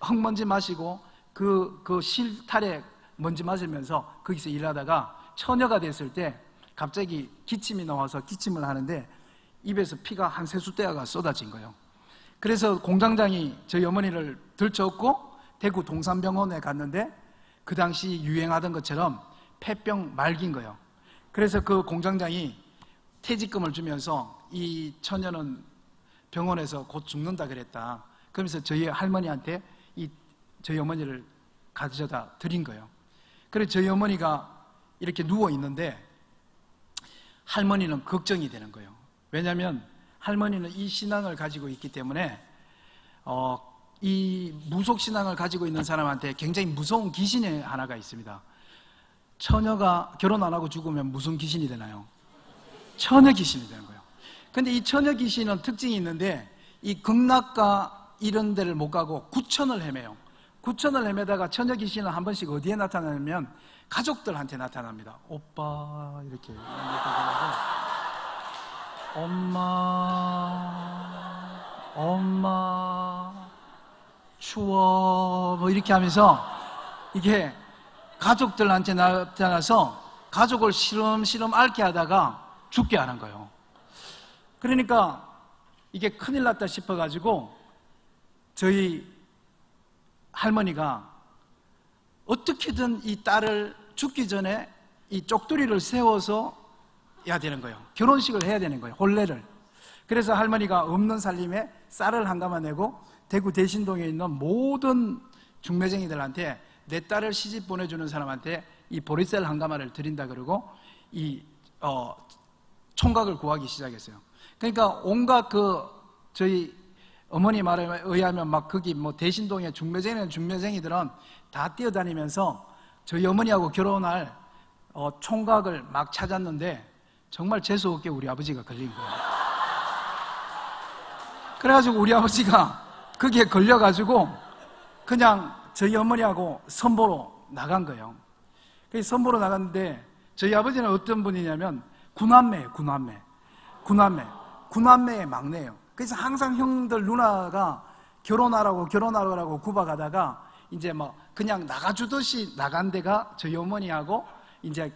흙먼지 마시고 그 실타래 먼지 맞으면서 거기서 일하다가 처녀가 됐을 때 갑자기 기침이 나와서 기침을 하는데 입에서 피가 한 세숫대가 쏟아진 거예요. 그래서 공장장이 저희 어머니를 들쳐업고 대구 동산병원에 갔는데 그 당시 유행하던 것처럼 폐병 말기인 거예요. 그래서 그 공장장이 퇴직금을 주면서 이 처녀는 병원에서 곧 죽는다 그랬다. 그러면서 저희 할머니한테 저희 어머니를 가져다 드린 거예요. 그래서 저희 어머니가 이렇게 누워 있는데 할머니는 걱정이 되는 거예요. 왜냐하면 할머니는 이 신앙을 가지고 있기 때문에 이 무속신앙을 가지고 있는 사람한테 굉장히 무서운 귀신이 하나가 있습니다. 처녀가 결혼 안 하고 죽으면 무슨 귀신이 되나요? 처녀 귀신이 되는 거예요. 근데 이 처녀 귀신은 특징이 있는데 이 극락가 이런 데를 못 가고 구천을 헤매요. 구천을 헤매다가 처녀 귀신은 한 번씩 어디에 나타나냐면 가족들한테 나타납니다. 오빠 이렇게 엄마 추워 뭐 이렇게 하면서 이게 가족들한테 나타나서 가족을 시름시름 앓게 하다가 죽게 하는 거예요. 그러니까 이게 큰일 났다 싶어가지고 저희 할머니가 어떻게든 이 딸을 죽기 전에 이 쪽두리를 세워서 해야 되는 거예요. 결혼식을 해야 되는 거예요. 혼례를. 그래서 할머니가 없는 살림에 쌀을 한 가마 내고 대구 대신동에 있는 모든 중매쟁이들한테 내 딸을 시집 보내주는 사람한테 이 보리쌀 한 가마를 드린다 그러고 총각을 구하기 시작했어요. 그러니까 온갖 저희 어머니 말에 의하면 막 거기 뭐 대신동에 중매쟁이들은 다 뛰어다니면서 저희 어머니하고 결혼할 총각을 막 찾았는데 정말 재수없게 우리 아버지가 걸린 거예요. 그래가지고 우리 아버지가 거기에 걸려가지고 그냥 저희 어머니하고 선보러 나간 거예요. 그래서 선보러 나갔는데 저희 아버지는 어떤 분이냐면 구남매예요. 구남매의 막내예요. 그래서 항상 형들 누나가 결혼하라고 구박하다가 이제 뭐 그냥 나가주듯이 나간 데가 저희 어머니하고 이제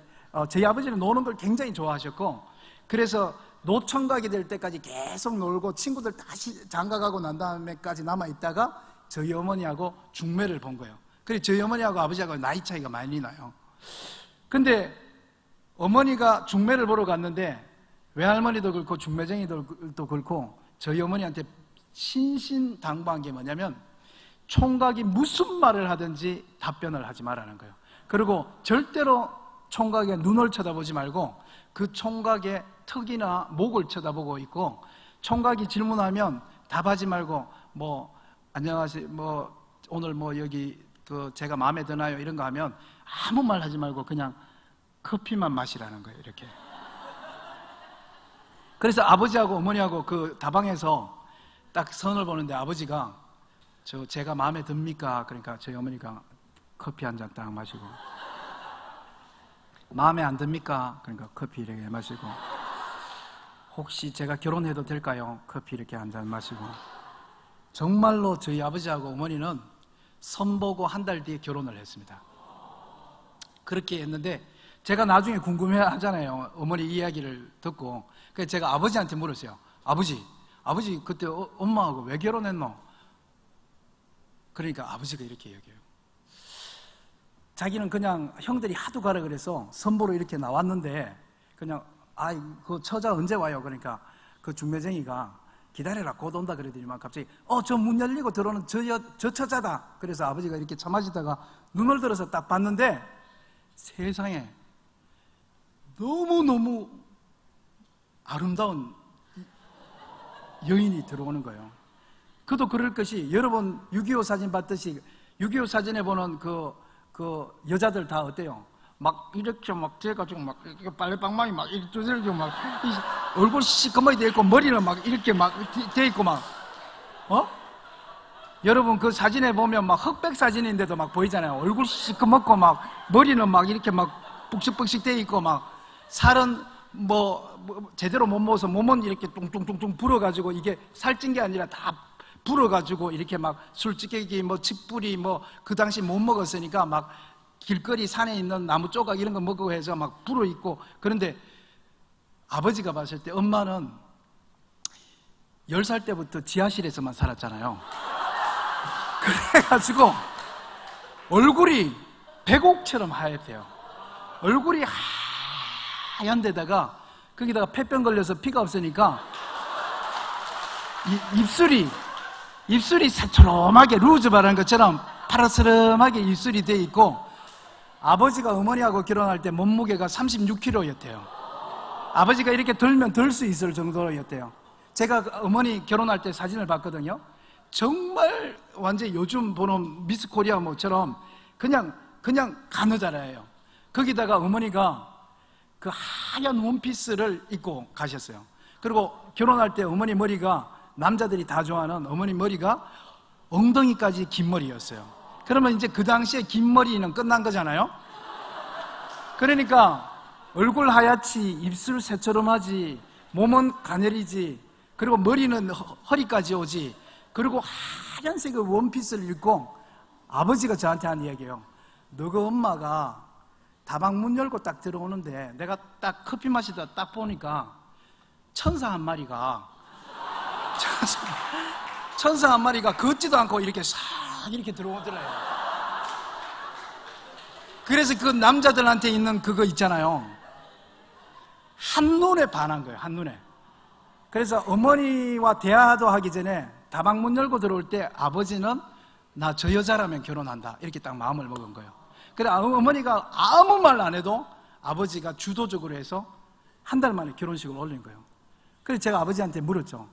저희 아버지는 노는 걸 굉장히 좋아하셨고, 그래서 노총각이 될 때까지 계속 놀고 친구들 다시 장가가고 난 다음에까지 남아있다가 저희 어머니하고 중매를 본 거예요. 그래서 저희 어머니하고 아버지하고 나이 차이가 많이 나요. 근데 어머니가 중매를 보러 갔는데 외할머니도 그렇고 중매쟁이들도 그렇고 저희 어머니한테 신신당부한 게 뭐냐면 총각이 무슨 말을 하든지 답변을 하지 말라는 거예요. 그리고 절대로 총각의 눈을 쳐다보지 말고 그 총각의 턱이나 목을 쳐다보고 있고, 총각이 질문하면 답하지 말고 뭐 안녕하세요, 뭐 오늘 뭐 여기 제가 마음에 드나요 이런 거 하면 아무 말 하지 말고 그냥 커피만 마시라는 거예요. 이렇게. 그래서 아버지하고 어머니하고 그 다방에서 딱 선을 보는데 아버지가 제가 마음에 듭니까? 그러니까 저희 어머니가 커피 한 잔 딱 마시고, 마음에 안 듭니까? 그러니까 커피 이렇게 마시고, 혹시 제가 결혼해도 될까요? 커피 이렇게 한 잔 마시고. 정말로 저희 아버지하고 어머니는 선보고 한 달 뒤에 결혼을 했습니다. 그렇게 했는데 제가 나중에 궁금해 하잖아요. 어머니 이야기를 듣고. 그래서 제가 아버지한테 물었어요. 아버지 그때 엄마하고 왜 결혼했노? 그러니까 아버지가 이렇게 얘기해요. 자기는 그냥 형들이 하도 가라 그래서 선보러 이렇게 나왔는데 그냥 그 처자 언제 와요? 그러니까 그 중매쟁이가 기다려라 곧 온다 그러더니만 갑자기 저 문 열리고 들어오는 저 처자다. 그래서 아버지가 이렇게 차 마시다가 눈을 들어서 딱 봤는데 세상에 너무너무 아름다운 여인이 들어오는 거예요. 그도 그럴 것이 여러분 6.25 사진 봤듯이 6.25 사진에 보는 그 여자들 다 어때요? 막 이렇게 막 돼가지고 막 이렇게 빨래방망이 막 이렇게 두들기고 막 얼굴 시커멓게 돼 있고 머리는 막 이렇게 막 돼 있고 막 여러분 그 사진에 보면 막 흑백 사진인데도 막 보이잖아요. 얼굴 시커멓고 막 머리는 막 이렇게 막 푹식푹식 돼 있고 막 살은 뭐 제대로 못 먹어서 몸은 이렇게 뚱뚱뚱뚱 불어가지고 이게 살찐 게 아니라 다 불어가지고 이렇게 막 술찌개기 뭐 칡뿌리 뭐 그 당시 못 먹었으니까 막 길거리 산에 있는 나무 조각 이런 거 먹고 해서 막 불어 있고. 그런데 아버지가 봤을 때 엄마는 10살 때부터 지하실에서만 살았잖아요. 그래가지고 얼굴이 백옥처럼 하얗대요. 얼굴이 하얀 데다가 거기다가 폐병 걸려서 피가 없으니까 입술이 새초롬하게 루즈바라는 것처럼 파라스름하게 입술이 돼 있고, 아버지가 어머니하고 결혼할 때 몸무게가 36kg였대요. 아버지가 이렇게 들면 들 수 있을 정도였대요. 제가 어머니 결혼할 때 사진을 봤거든요. 정말 완전 요즘 보는 미스 코리아 뭐처럼 그냥 가느다라예요. 거기다가 어머니가 그 하얀 원피스를 입고 가셨어요. 그리고 결혼할 때 어머니 머리가 남자들이 다 좋아하는 어머니 머리가 엉덩이까지 긴 머리였어요. 그러면 이제 그 당시에 긴 머리는 끝난 거잖아요. 그러니까 얼굴 하얗지, 입술 새처럼하지, 몸은 가녀리지, 그리고 머리는 허리까지 오지, 그리고 하얀색의 원피스를 입고 아버지가 저한테 한 이야기예요. 너그 엄마가 다방 문 열고 딱 들어오는데 내가 딱 커피 마시다 딱 보니까 천사 한 마리가 걷지도 않고 이렇게 싹 이렇게 들어오더래요. 그래서 그 남자들한테 있는 그거 있잖아요. 한눈에 반한 거예요. 한눈에. 그래서 어머니와 대화도 하기 전에 다방 문 열고 들어올 때 아버지는 나 저 여자라면 결혼한다 이렇게 딱 마음을 먹은 거예요. 그래 어머니가 아무 말 안 해도 아버지가 주도적으로 해서 한 달 만에 결혼식을 올린 거예요. 그래서 제가 아버지한테 물었죠.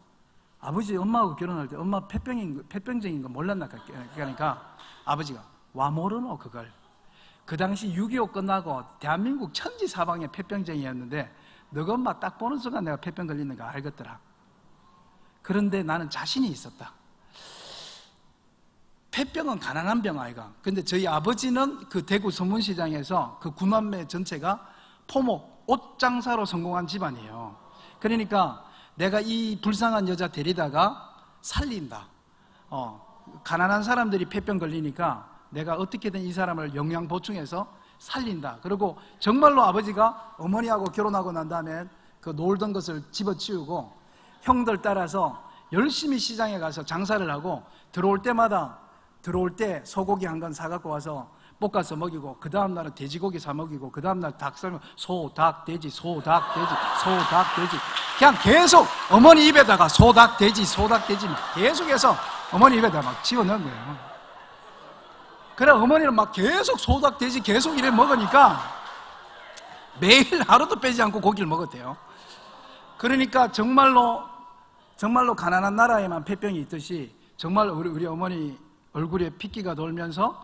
아버지 엄마하고 결혼할 때 엄마 폐병적인 거 몰랐나? 그러니까 아버지가 와 모르노 그걸. 그 당시 6.25 끝나고 대한민국 천지사방에 폐병쟁이였는데 너가 엄마 딱 보는 순간 내가 폐병 걸리는 거 알겠더라. 그런데 나는 자신이 있었다. 폐병은 가난한 병 아이가. 근데 저희 아버지는 그 대구 서문시장에서 그 구남매 전체가 포목, 옷 장사로 성공한 집안이에요. 그러니까 내가 이 불쌍한 여자 데리다가 살린다. 가난한 사람들이 폐병 걸리니까 내가 어떻게든 이 사람을 영양 보충해서 살린다. 그리고 정말로 아버지가 어머니하고 결혼하고 난 다음에 그 놀던 것을 집어치우고 형들 따라서 열심히 시장에 가서 장사를 하고 들어올 때 소고기 한 건 사갖고 와서 볶아서 먹이고 그 다음날은 돼지고기 사 먹이고 그 다음날 닭 삶아 소, 닭, 돼지, 소, 닭, 돼지, 소, 닭, 돼지 그냥 계속 어머니 입에다가 소, 닭, 돼지, 소, 닭, 돼지 계속해서 어머니 입에다가 막 집어넣은 거예요. 그래 어머니는 막 계속 소, 닭, 돼지 계속 이래 먹으니까 매일 하루도 빼지 않고 고기를 먹었대요. 그러니까 정말로 가난한 나라에만 폐병이 있듯이 정말 우리 어머니 얼굴에 핏기가 돌면서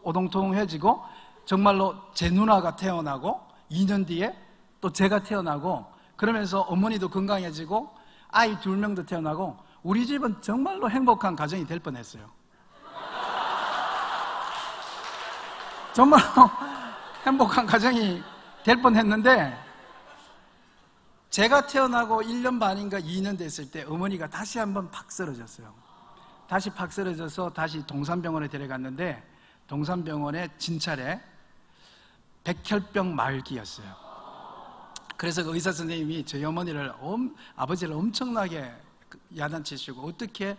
오동통해지고 정말로 제 누나가 태어나고 2년 뒤에 또 제가 태어나고 그러면서 어머니도 건강해지고 아이 2명도 태어나고 우리 집은 정말로 행복한 가정이 될 뻔했어요. 정말로 행복한 가정이 될 뻔했는데 제가 태어나고 1년 반인가 2년 됐을 때 어머니가 다시 한번 팍 쓰러졌어요. 다시 팍 쓰러져서 다시 동산병원에 데려갔는데 동산병원에 진찰에 백혈병 말기였어요. 그래서 그 의사 선생님이 저희 어머니를 아버지를 엄청나게 야단치시고 어떻게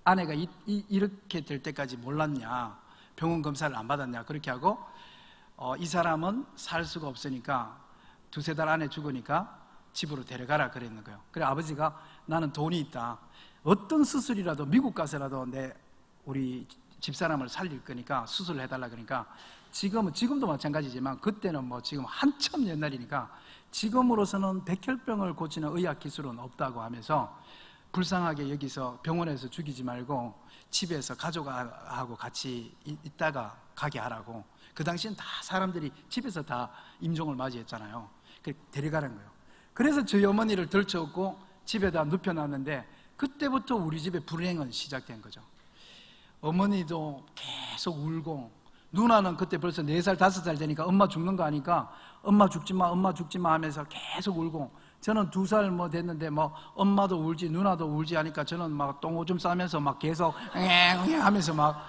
아내가 이렇게 될 때까지 몰랐냐. 병원 검사를 안 받았냐 그렇게 하고 이 사람은 살 수가 없으니까 두세 달 안에 죽으니까 집으로 데려가라 그랬는 거예요. 그래 아버지가 나는 돈이 있다. 어떤 수술이라도 미국 가서라도 우리 집사람을 살릴 거니까 수술을 해달라 그러니까 지금도 마찬가지지만 그때는 뭐 지금 한참 옛날이니까 지금으로서는 백혈병을 고치는 의학 기술은 없다고 하면서 불쌍하게 여기서 병원에서 죽이지 말고 집에서 가족하고 같이 있다가 가게 하라고. 그 당시엔 다 사람들이 집에서 다 임종을 맞이했잖아요. 데려가는 거예요. 그래서 저희 어머니를 들쳐업고 집에다 눕혀놨는데 그때부터 우리 집의 불행은 시작된 거죠. 어머니도 계속 울고 누나는 그때 벌써 4살, 5살 되니까 엄마 죽는 거 아니까 엄마 죽지 마, 엄마 죽지 마 하면서 계속 울고 저는 2살 뭐 됐는데 뭐 엄마도 울지 누나도 울지 하니까 저는 막 똥오줌 싸면서 막 계속 하면서 막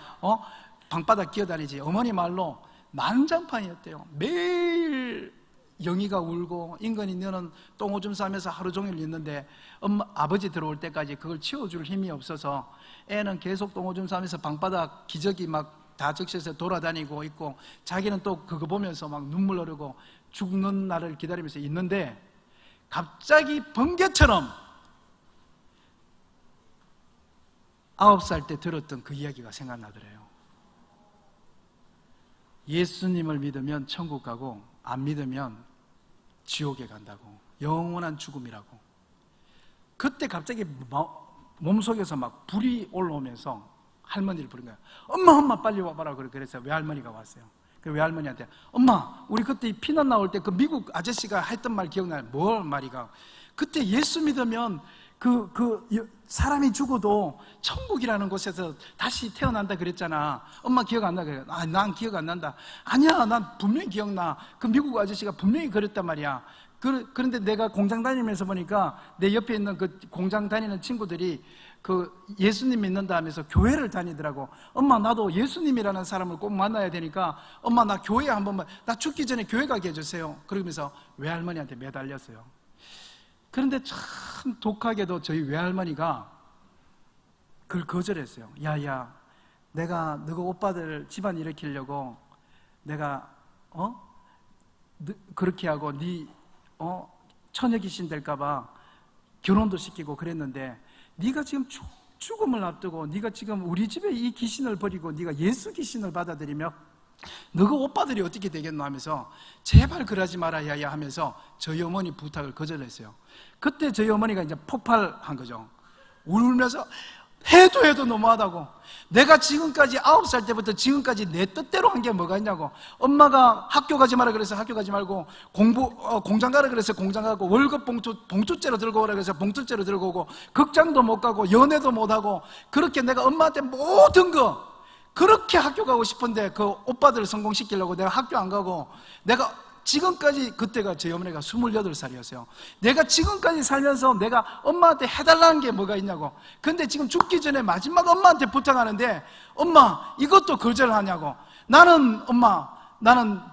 방바닥 기어다니지. 어머니 말로 난장판이었대요. 매일 영희가 울고 인건이 너는 똥오줌 싸면서 하루 종일 있는데 아버지 들어올 때까지 그걸 치워줄 힘이 없어서 애는 계속 똥오줌 싸면서 방바닥 기저귀 막 다 적셔서 돌아다니고 있고 자기는 또 그거 보면서 막 눈물 흐르고 죽는 날을 기다리면서 있는데 갑자기 번개처럼 9살 때 들었던 그 이야기가 생각나더래요. 예수님을 믿으면 천국 가고 안 믿으면 지옥에 간다고. 영원한 죽음이라고. 그때 갑자기 몸속에서 막 불이 올라오면서 할머니를 부른 거야. 엄마 빨리 와봐라. 그래서 외할머니가 왔어요. 그 외할머니한테 엄마 우리 그때 피난 나올 때 그 미국 아저씨가 했던 말 기억나요? 뭘 말이가? 그때 예수 믿으면 사람이 죽어도 천국이라는 곳에서 다시 태어난다 그랬잖아. 엄마 기억 안 나? 그래. 난 기억 안 난다. 아니야, 난 분명히 기억나. 그 미국 아저씨가 분명히 그랬단 말이야. 그런데 내가 공장 다니면서 보니까 내 옆에 있는 그 공장 다니는 친구들이 그 예수님 믿는다 하면서 교회를 다니더라고. 엄마 나도 예수님이라는 사람을 꼭 만나야 되니까 엄마 나 교회 한 번만, 나 죽기 전에 교회 가게 해주세요. 그러면서 외할머니한테 매달렸어요. 그런데 참 독하게도 저희 외할머니가 그걸 거절했어요. 야야, 내가 너가 오빠들 집안 일으키려고 내가 그렇게 하고 처녀 귀신 될까봐 결혼도 시키고 그랬는데 네가 지금 죽음을 앞두고 네가 지금 우리 집에 이 귀신을 버리고 네가 예수 귀신을 받아들이며 너가 오빠들이 어떻게 되겠노 하면서 제발 그러지 마라 야야 하면서 저희 어머니 부탁을 거절했어요. 그때 저희 어머니가 이제 폭발한 거죠. 울면서 해도 너무하다고. 내가 지금까지 9살 때부터 지금까지 내 뜻대로 한 게 뭐가 있냐고. 엄마가 학교 가지 마라 그래서 학교 가지 말고 공장 가라 그래서 공장 가고 월급 봉투째로 들고 오라 그래서 봉투째로 들고 오고 극장도 못 가고 연애도 못 하고 그렇게 내가 엄마한테 모든 거 그렇게 학교 가고 싶은데 그 오빠들을 성공시키려고 내가 학교 안 가고 내가 지금까지 그때가 저희 어머니가 28살이었어요. 내가 지금까지 살면서 내가 엄마한테 해달라는 게 뭐가 있냐고. 근데 지금 죽기 전에 마지막 엄마한테 부탁하는데 엄마 이것도 거절하냐고. 나는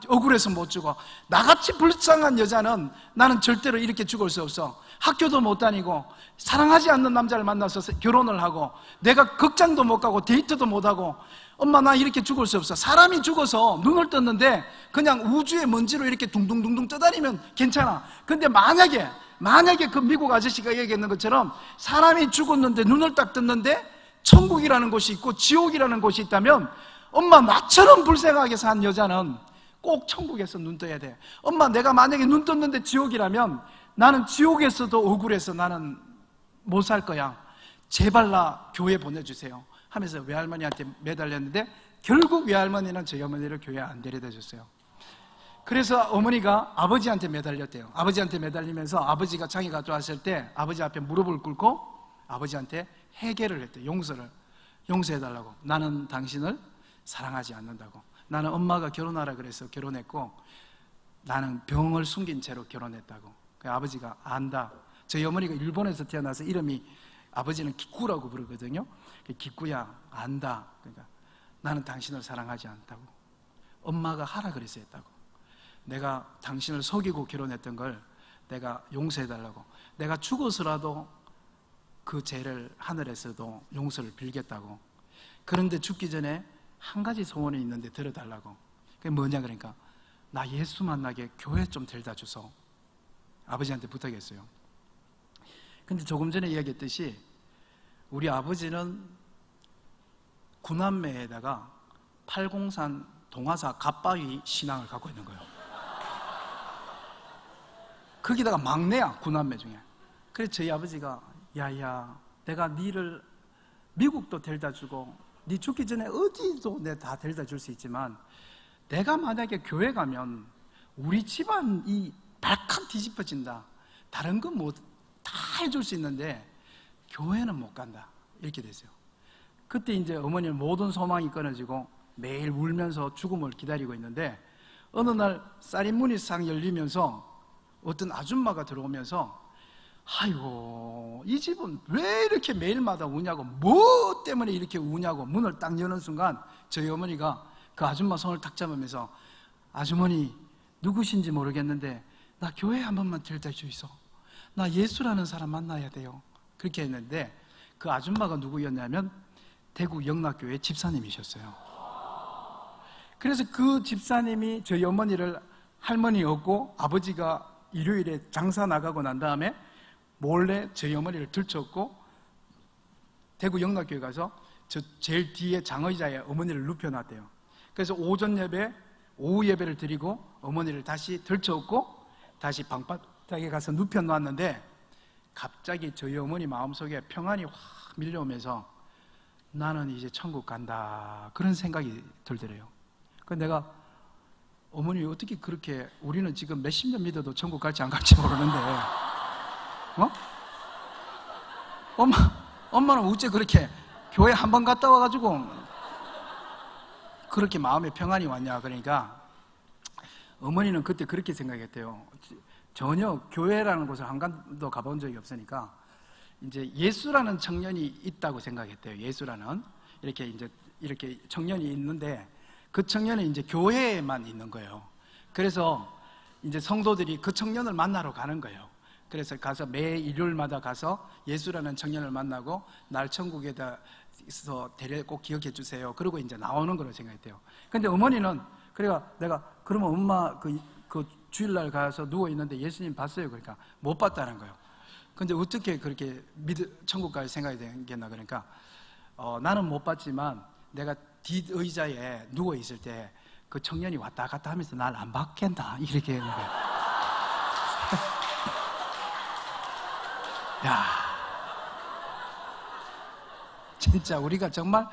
억울해서 못 죽어. 나같이 불쌍한 여자는 나는 절대로 이렇게 죽을 수 없어. 학교도 못 다니고 사랑하지 않는 남자를 만나서 결혼을 하고 내가 극장도 못 가고 데이트도 못 하고 엄마 나 이렇게 죽을 수 없어. 사람이 죽어서 눈을 떴는데 그냥 우주의 먼지로 이렇게 둥둥둥둥 떠다니면 괜찮아. 근데 만약에 그 미국 아저씨가 얘기했는 것처럼 사람이 죽었는데 눈을 딱 떴는데 천국이라는 곳이 있고 지옥이라는 곳이 있다면 엄마 나처럼 불쌍하게 산 여자는 꼭 천국에서 눈 떠야 돼. 엄마 내가 만약에 눈 떴는데 지옥이라면 나는 지옥에서도 억울해서 나는 못 살 거야. 제발 나 교회 보내주세요 하면서 외할머니한테 매달렸는데 결국 외할머니는 저희 어머니를 교회 안 데려다 줬어요. 그래서 어머니가 아버지한테 매달렸대요. 아버지한테 매달리면서 아버지가 장애가 좋았을 때 아버지 앞에 무릎을 꿇고 아버지한테 회개를 했대요. 용서해달라고. 나는 당신을 사랑하지 않는다고. 나는 엄마가 결혼하라 그래서 결혼했고 나는 병을 숨긴 채로 결혼했다고. 아버지가 안다. 저희 어머니가 일본에서 태어나서 이름이 아버지는 기꾸라고 부르거든요. 기꾸야 안다. 그러니까 나는 당신을 사랑하지 않다고. 엄마가 하라 그래서 했다고. 내가 당신을 속이고 결혼했던 걸 내가 용서해달라고. 내가 죽어서라도 그 죄를 하늘에서도 용서를 빌겠다고. 그런데 죽기 전에 한 가지 소원이 있는데 들어달라고. 그게 뭐냐 그러니까 나 예수 만나게 교회 좀 데려다 주소. 아버지한테 부탁했어요. 근데 조금 전에 이야기했듯이 우리 아버지는 구남매에다가 팔공산 동화사 갓바위 신앙을 갖고 있는 거예요. 거기다가 막내야, 구남매 중에. 그래서 저희 아버지가 야야 내가 니를 미국도 데려다 주고 니 죽기 전에 어디도 내가 다 데려다 줄 수 있지만 내가 만약에 교회 가면 우리 집안이 발칵 뒤집어진다. 다른 건 뭐 다 해줄 수 있는데 교회는 못 간다. 이렇게 됐어요. 그때 이제 어머니는 모든 소망이 끊어지고 매일 울면서 죽음을 기다리고 있는데 어느 날 쌀인문이 싹 열리면서 어떤 아줌마가 들어오면서 아이고 이 집은 왜 이렇게 매일마다 우냐고 뭐 때문에 이렇게 우냐고 문을 딱 여는 순간 저희 어머니가 그 아줌마 손을 탁 잡으면서 아주머니 누구신지 모르겠는데 나 교회 한 번만 데려다 주이소. 나 예수라는 사람 만나야 돼요. 그렇게 했는데 그 아줌마가 누구였냐면 대구 영락교회 집사님이셨어요. 그래서 그 집사님이 저희 어머니를 할머니였고 아버지가 일요일에 장사 나가고 난 다음에 몰래 저희 어머니를 들쳤고 대구 영락교회 가서 저 제일 뒤에 장의자에 어머니를 눕혀놨대요. 그래서 오전 예배, 오후 예배를 드리고 어머니를 다시 들쳤고 다시 방바닥에 가서 눕혀놨는데 갑자기 저희 어머니 마음속에 평안이 확 밀려오면서 나는 이제 천국 간다 그런 생각이 들더래요. 그래서 내가 어머니 어떻게 그렇게 우리는 지금 몇십 년 믿어도 천국 갈지 안 갈지 모르는데 엄마는 어째 그렇게 교회 한 번 갔다 와가지고 그렇게 마음에 평안이 왔냐. 그러니까 어머니는 그때 그렇게 생각했대요. 전혀 교회라는 곳을 한 번도 가본 적이 없으니까 이제 예수라는 청년이 있다고 생각했대요. 예수라는 이렇게 청년이 있는데 그 청년은 이제 교회에만 있는 거예요. 그래서 이제 성도들이 그 청년을 만나러 가는 거예요. 그래서 가서 매 일요일마다 가서 예수라는 청년을 만나고 날 천국에서 데려 꼭 기억해 주세요. 그러고 이제 나오는 거로 생각했대요. 근데 어머니는 그래가 내가 그러면 엄마 그 주일날 가서 누워 있는데 예수님 봤어요. 그러니까 못 봤다는 거예요. 근데 어떻게 그렇게 천국 갈 생각이 되겠나. 그러니까 나는 못 봤지만 내가 뒷의자에 누워 있을 때 그 청년이 왔다 갔다 하면서 날 안 봤겠나 이렇게 했는 거예요. 야, 진짜 우리가 정말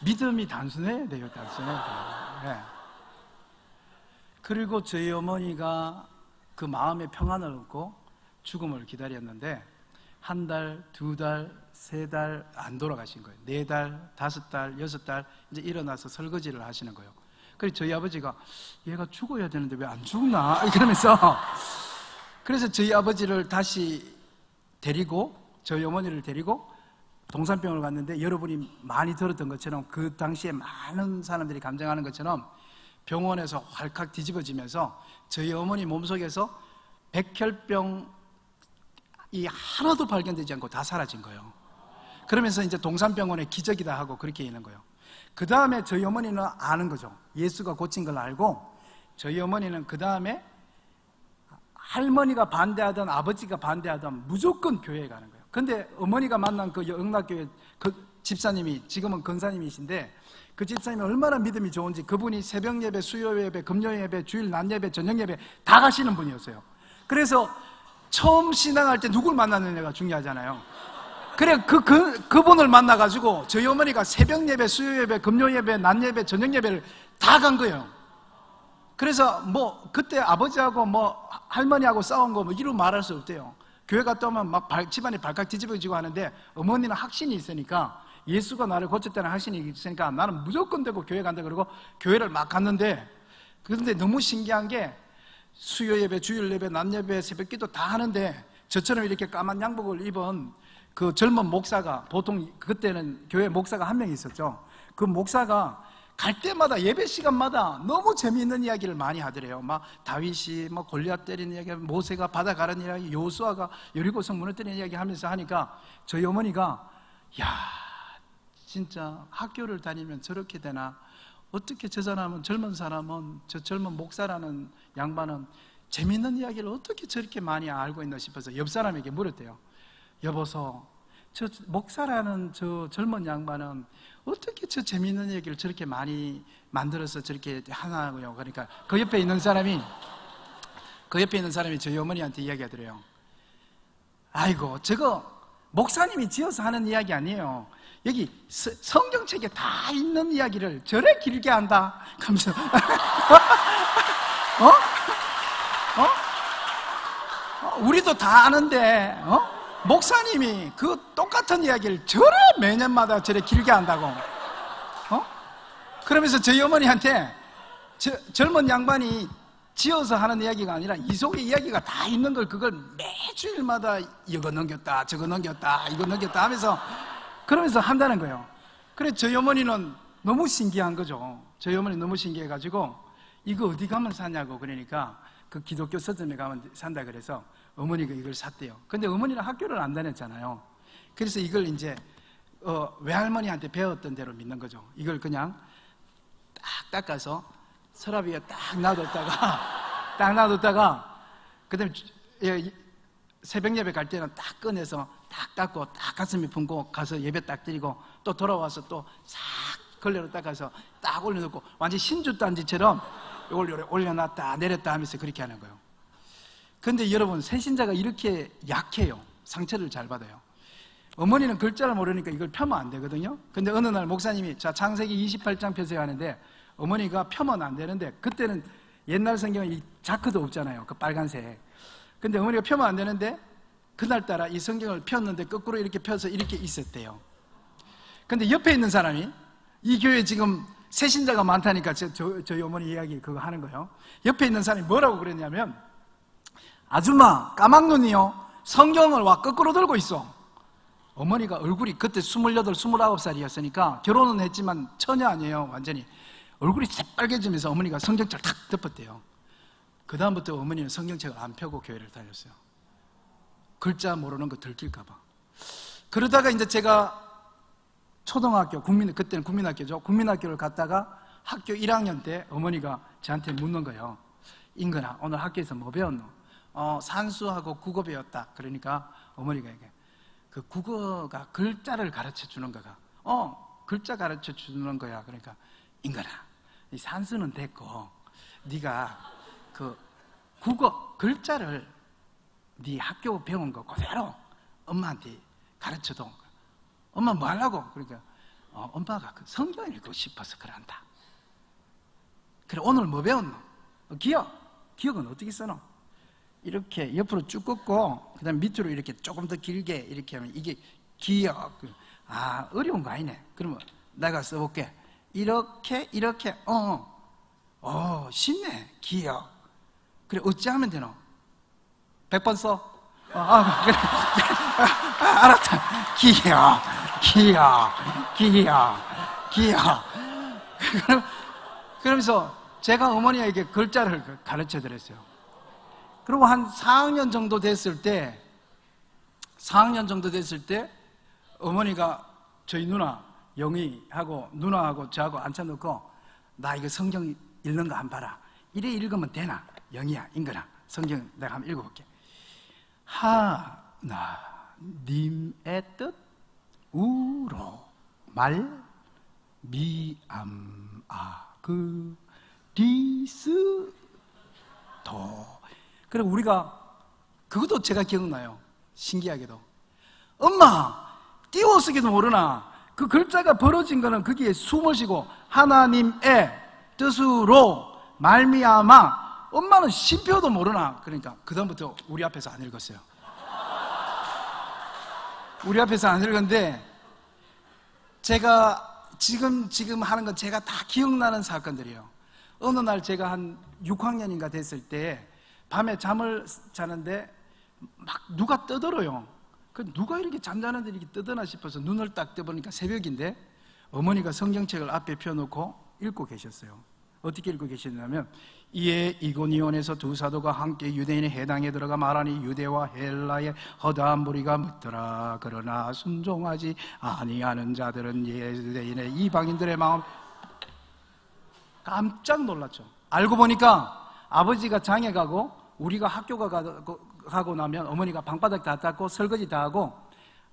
믿음이 단순해야 돼요. 단순해야 돼요. 네. 그리고 저희 어머니가 그 마음의 평안을 얻고 죽음을 기다렸는데 한 달, 두 달, 세 달 안 돌아가신 거예요. 4달, 5달, 6달 이제 일어나서 설거지를 하시는 거예요. 그래서 저희 아버지가 얘가 죽어야 되는데 왜 안 죽나 그러면서 그래서 저희 아버지를 다시 데리고 저희 어머니를 데리고 동산병원을 갔는데 여러분이 많이 들었던 것처럼 그 당시에 많은 사람들이 감정하는 것처럼 병원에서 활칵 뒤집어지면서 저희 어머니 몸속에서 백혈병이 하나도 발견되지 않고 다 사라진 거예요. 그러면서 이제 동산병원의 기적이다 하고 그렇게 있는 거예요. 그 다음에 저희 어머니는 아는 거죠. 예수가 고친 걸 알고 저희 어머니는 그 다음에 할머니가 반대하든 아버지가 반대하든 무조건 교회에 가는 거예요. 근데 어머니가 만난 그 영락교회 그 집사님이 지금은 권사님이신데 그 집사님이 얼마나 믿음이 좋은지 그분이 새벽 예배, 수요 예배, 금요 예배, 주일 낮 예배, 저녁 예배 다 가시는 분이었어요. 그래서 처음 신앙할 때 누굴 만났느냐가 중요하잖아요. 그래 그분을 만나가지고 저희 어머니가 새벽 예배, 수요 예배, 금요 예배, 낮 예배, 저녁 예배를 다 간 거예요. 그래서 뭐 그때 아버지하고 뭐 할머니하고 싸운 거 뭐 이루 말할 수 없대요. 교회 갔다 오면 막 집안이 발칵 뒤집어지고 하는데 어머니는 확신이 있으니까 예수가 나를 고쳤다는 확신이 있으니까 나는 무조건 되고 교회 간다 그러고 교회를 막 갔는데 그런데 너무 신기한 게 수요 예배, 주일 예배, 낮 예배, 새벽 기도 다 하는데 저처럼 이렇게 까만 양복을 입은 그 젊은 목사가 보통 그때는 교회 목사가 한 명 있었죠. 그 목사가 갈 때마다 예배 시간마다 너무 재미있는 이야기를 많이 하더래요. 막 다윗이 뭐 골리앗 때리는 이야기, 모세가 바다 가는 이야기, 요수아가 여리고성 무너뜨리는 이야기 하면서 하니까 저희 어머니가 야 진짜 학교를 다니면 저렇게 되나? 어떻게 저 사람은, 젊은 사람은, 저 젊은 목사라는 양반은 재밌는 이야기를 어떻게 저렇게 많이 알고 있나 싶어서 옆 사람에게 물었대요. 여보소, 저 목사라는 저 젊은 양반은 어떻게 저 재밌는 얘기를 저렇게 많이 만들어서 저렇게 하나고요? 그러니까 그 옆에 있는 사람이 저희 어머니한테 이야기하더래요. 아이고, 저거 목사님이 지어서 하는 이야기 아니에요. 여기 성경책에 다 있는 이야기를 저래 길게 한다. 하면서 우리도 다 아는데 목사님이 그 똑같은 이야기를 저래 매년마다 저래 길게 한다고. 그러면서 저희 어머니한테 젊은 양반이 지어서 하는 이야기가 아니라 이 속에 이야기가 다 있는 걸 그걸 매주일마다 이거 넘겼다 저거 넘겼다 이거 넘겼다 하면서 그러면서 한다는 거예요. 그래서 저희 어머니는 너무 신기한 거죠. 저희 어머니 너무 신기해가지고 이거 어디 가면 사냐고 그러니까 그 기독교 서점에 가면 산다 그래서 어머니가 이걸 샀대요. 근데 어머니는 학교를 안 다녔잖아요. 그래서 이걸 이제 외할머니한테 배웠던 대로 믿는 거죠. 이걸 그냥 딱 닦아서 서랍 위에 딱 놔뒀다가 그다음에 새벽 예배 갈 때는 딱 꺼내서 딱 닦고 딱 가슴에 품고 가서 예배 딱 드리고 또 돌아와서 또 싹 걸레로 닦아서 딱 올려놓고 완전 신주단지처럼 이걸 올려놨다 내렸다 하면서 그렇게 하는 거예요. 근데 여러분, 새신자가 이렇게 약해요. 상처를 잘 받아요. 어머니는 글자를 모르니까 이걸 펴면 안 되거든요. 근데 어느 날 목사님이 자 창세기 28장 펴세요 하는데 어머니가 펴면 안 되는데 그때는 옛날 성경은 이 자크도 없잖아요. 그 빨간색. 근데 어머니가 펴면 안 되는데 그날따라 이 성경을 폈는데 거꾸로 이렇게 펴서 이렇게 있었대요. 근데 옆에 있는 사람이 이 교회에 지금 새신자가 많다니까 저희 어머니 이야기 그거 하는 거예요. 옆에 있는 사람이 뭐라고 그랬냐면 아줌마 까막눈이요 성경을 와 거꾸로 들고 있어. 어머니가 얼굴이 그때 28, 29살이었으니까 결혼은 했지만 처녀 아니에요. 완전히 얼굴이 새빨개지면서 어머니가 성경책을 탁 덮었대요. 그 다음부터 어머니는 성경책을 안 펴고 교회를 다녔어요. 글자 모르는 거 들킬까 봐. 그러다가 이제 제가 초등학교, 그때는 국민학교죠. 국민학교를 갔다가 학교 1학년 때 어머니가 저한테 묻는 거예요. 인근아, 오늘 학교에서 뭐 배웠노? 산수하고 국어 배웠다. 그러니까 어머니가 이게 그 국어가 글자를 가르쳐 주는 거가 글자 가르쳐 주는 거야. 그러니까 인근아, 이 산수는 됐고 네가 그 국어 글자를 네 학교 배운 거 그대로 엄마한테 가르쳐도 엄마 뭐 하려고? 그러니까 엄마가 그 성경 읽고 싶어서 그런다. 그래 오늘 뭐 배웠노? 기억은 어떻게 써노? 이렇게 옆으로 쭉 긋고 그 다음에 밑으로 이렇게 조금 더 길게 이렇게 하면 이게 기억. 어려운 거 아니네. 그러면 내가 써볼게. 이렇게 쉽네. 기억. 그래 어찌 하면 되노? 100번 써? 그래. 알았다. 기억. 그러면서 제가 어머니에게 글자를 가르쳐 드렸어요. 그리고 한 4학년 정도 됐을 때 어머니가 저희 누나 영희하고 누나하고 저하고 앉혀놓고 나 이거 성경 읽는 거 한번 봐라. 이래 읽으면 되나? 영희야, 인근아, 성경 내가 한번 읽어볼게. 하나님의 뜻 우로 말 미암아 그리스도. 그리고 우리가 그것도 제가 기억나요. 신기하게도 엄마 띄워쓰기도 모르나? 그 글자가 벌어진 거는 거기에 숨을 쉬고 하나님의 뜻으로 말미암아. 엄마는 쉼표도 모르나? 그러니까 그 다음부터 우리 앞에서 안 읽었어요. 우리 앞에서 안 읽었는데 제가 지금 하는 건 제가 다 기억나는 사건들이에요. 어느 날 제가 한 6학년인가 됐을 때 밤에 잠을 자는데 막 누가 떠들어요. 누가 이렇게 잠자는데 이렇게 떠드나 싶어서 눈을 딱 떠보니까 새벽인데 어머니가 성경책을 앞에 펴놓고 읽고 계셨어요. 어떻게 읽고 계시냐면, 이에 이고니온에서 두 사도가 함께 유대인의 해당에 들어가 말하니 유대와 헬라의 허다한 무리가 묻더라. 그러나 순종하지 아니하는 자들은 유대인의 이방인들의 마음. 깜짝 놀랐죠. 알고 보니까 아버지가 장에 가고 우리가 학교 가고 나면 어머니가 방바닥 다 닦고 설거지 다 하고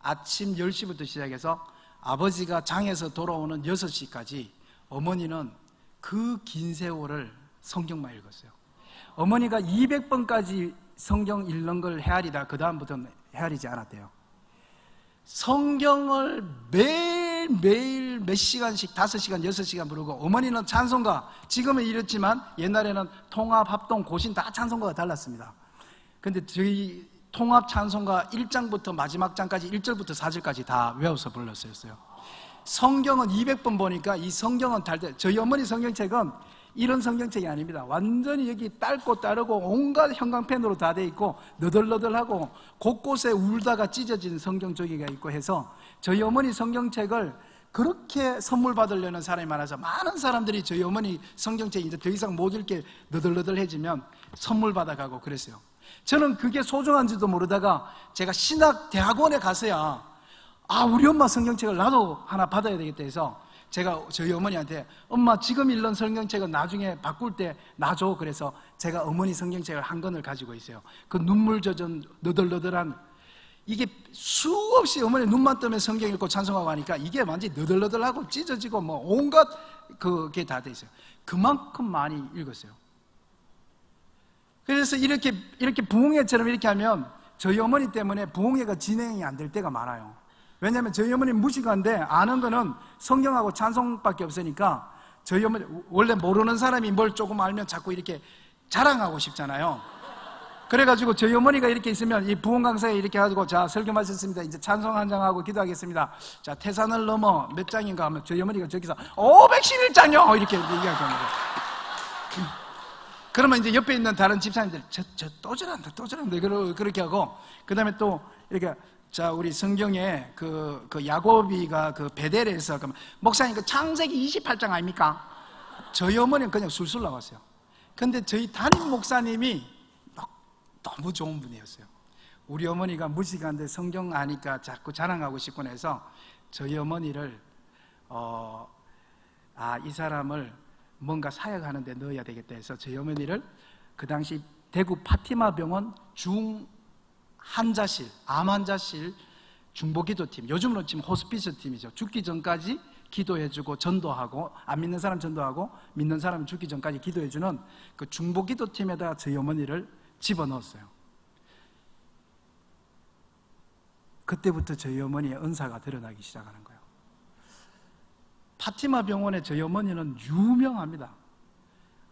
아침 10시부터 시작해서 아버지가 장에서 돌아오는 6시까지 어머니는 그 긴 세월을 성경만 읽었어요. 어머니가 200번까지 성경 읽는 걸 헤아리다 그 다음부터는 헤아리지 않았대요. 성경을 매일 몇 시간씩 5시간 6시간 부르고, 어머니는 찬송가, 지금은 이렇지만 옛날에는 통합, 합동, 고신 다 찬송가가 달랐습니다. 근데 저희 통합 찬송가 1장부터 마지막 장까지 1절부터 4절까지 다 외워서 불렀어요. 성경은 200번 보니까 이 성경은 저희 어머니 성경책은 이런 성경책이 아닙니다. 완전히 여기 딸고 따르고 온갖 형광펜으로 다 돼 있고 너덜너덜하고 곳곳에 울다가 찢어진 성경 조기가 있고 해서 저희 어머니 성경책을 그렇게 선물 받으려는 사람이 많아서 많은 사람들이 저희 어머니 성경책이 이제 더 이상 못 읽게 너덜너덜해지면 선물 받아가고 그랬어요. 저는 그게 소중한지도 모르다가 제가 신학대학원에 가서야 우리 엄마 성경책을 나도 하나 받아야 되겠다 해서 제가 저희 어머니한테 엄마 지금 읽는 성경책은 나중에 바꿀 때 놔줘. 그래서 제가 어머니 성경책을 한 권을 가지고 있어요. 그 눈물 젖은 너덜너덜한, 이게 수없이 어머니 눈만 뜨면 성경 읽고 찬송하고 하니까 이게 완전히 너덜너덜하고 찢어지고 뭐 온갖 그게 다 돼 있어요. 그만큼 많이 읽었어요. 그래서 이렇게 부흥회처럼 이렇게 하면 저희 어머니 때문에 부흥회가 진행이 안 될 때가 많아요. 왜냐하면 저희 어머니는 무식한데 아는 거는 성경하고 찬송밖에 없으니까 저희 어머니 원래 모르는 사람이 뭘 조금 알면 자꾸 이렇게 자랑하고 싶잖아요. 그래가지고 저희 어머니가 이렇게 있으면 이 부흥 강사에 이렇게 해가지고 자 설교 마쳤습니다. 이제 찬송 한 장하고 기도하겠습니다. 자 태산을 넘어 몇 장인가 하면 저희 어머니가 저기서 511장요 이렇게 얘기할 겁니다. 그러면 이제 옆에 있는 다른 집사님들 저 또 저런다 그렇게 하고, 그 다음에 또 이렇게 자 우리 성경에 그 야곱이가 그 베델에서 목사님 그 창세기 28장 아닙니까? 저희 어머니는 그냥 술술 나왔어요. 근데 저희 담임 목사님이 너무 좋은 분이었어요. 우리 어머니가 무식한데 성경 아니까 자꾸 자랑하고 싶곤 해서 저희 어머니를 이 사람을 뭔가 사역하는 데 넣어야 되겠다 해서 저희 어머니를 그 당시 대구 파티마 병원 중환자실, 암환자실 중보기도팀, 요즘으로 지금 호스피스 팀이죠. 죽기 전까지 기도해주고 전도하고, 안 믿는 사람 전도하고 믿는 사람 죽기 전까지 기도해주는 그 중보기도팀에다가 저희 어머니를 집어넣었어요. 그때부터 저희 어머니의 은사가 드러나기 시작하는 거예요. 파티마 병원에 저희 어머니는 유명합니다.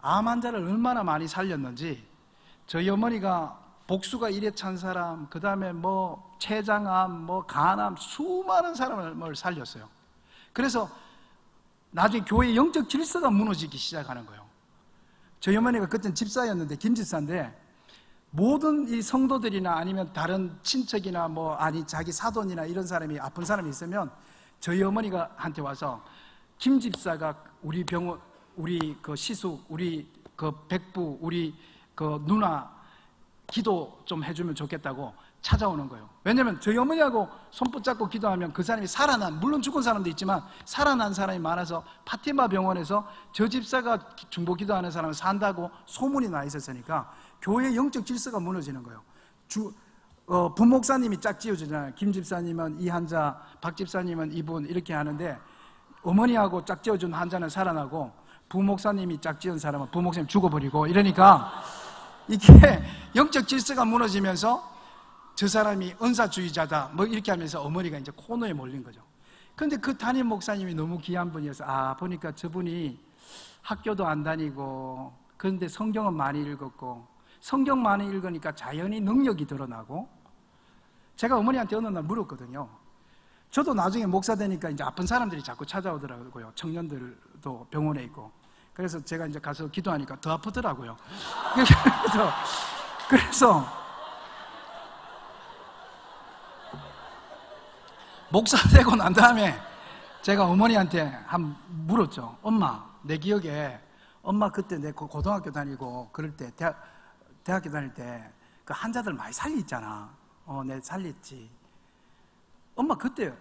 암 환자를 얼마나 많이 살렸는지. 저희 어머니가 복수가 일에 찬 사람, 그 다음에 뭐 췌장암, 뭐 간암, 수많은 사람을 살렸어요. 그래서 나중에 교회 영적 질서가 무너지기 시작하는 거예요. 저희 어머니가 그때는 집사였는데, 김집사인데 모든 이 성도들이나 아니면 다른 친척이나 자기 사돈이나 이런 사람이 아픈 사람이 있으면 저희 어머니가 한테 와서 김 집사가 우리 병원, 우리 그 시숙, 우리 그 백부, 우리 그 누나 기도 좀 해주면 좋겠다고 찾아오는 거예요. 왜냐면 저희 어머니하고 손 붙잡고 기도하면 그 사람이 물론 죽은 사람도 있지만 살아난 사람이 많아서 파티마 병원에서 저 집사가 중보 기도하는 사람을 산다고 소문이 나 있었으니까 교회 영적 질서가 무너지는 거예요. 부목사님이 짝 지어주잖아요. 김 집사님은 이 환자, 박 집사님은 이분 이렇게 하는데 어머니하고 짝 지어준 환자는 살아나고 부목사님이 짝 지은 사람은 부목사님 죽어버리고 이러니까 이게 영적 질서가 무너지면서 저 사람이 은사주의자다 이렇게 하면서 어머니가 이제 코너에 몰린 거죠. 그런데 그 담임 목사님이 너무 귀한 분이어서 보니까 저분이 학교도 안 다니고 그런데 성경은 많이 읽었고 성경 많이 읽으니까 자연히 능력이 드러나고, 제가 어머니한테 어느 날 물었거든요. 저도 나중에 목사 되니까 이제 아픈 사람들이 자꾸 찾아오더라고요. 청년들도 병원에 있고. 그래서 제가 이제 가서 기도하니까 더 아프더라고요. 그래서 목사 되고 난 다음에 제가 어머니한테 한번 물었죠. 엄마, 내 기억에 엄마 그때 내 고등학교 다니고 그럴 때 대학교 다닐 때 그 환자들 많이 살리잖아. 내 살렸지. 엄마 그때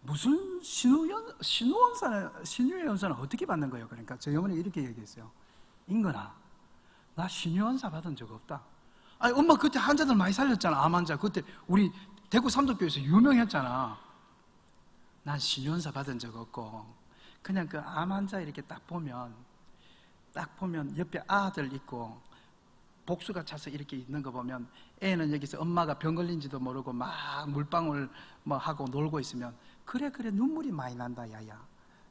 무슨 신유연사는 어떻게 받는 거예요? 그러니까 저희 어머니 이렇게 얘기했어요. 인건아, 나 신유연사 받은 적 없다. 아니 엄마 그때 환자들 많이 살렸잖아. 암 환자 그때 우리 대구 삼덕교에서 유명했잖아. 난 신유연사 받은 적 없고 그냥 그 암 환자 이렇게 딱 보면 옆에 아들 있고 복수가 차서 이렇게 있는 거 보면 애는 여기서 엄마가 병 걸린지도 모르고 막 물방울 뭐 하고 놀고 있으면 그래 눈물이 많이 난다. 야야,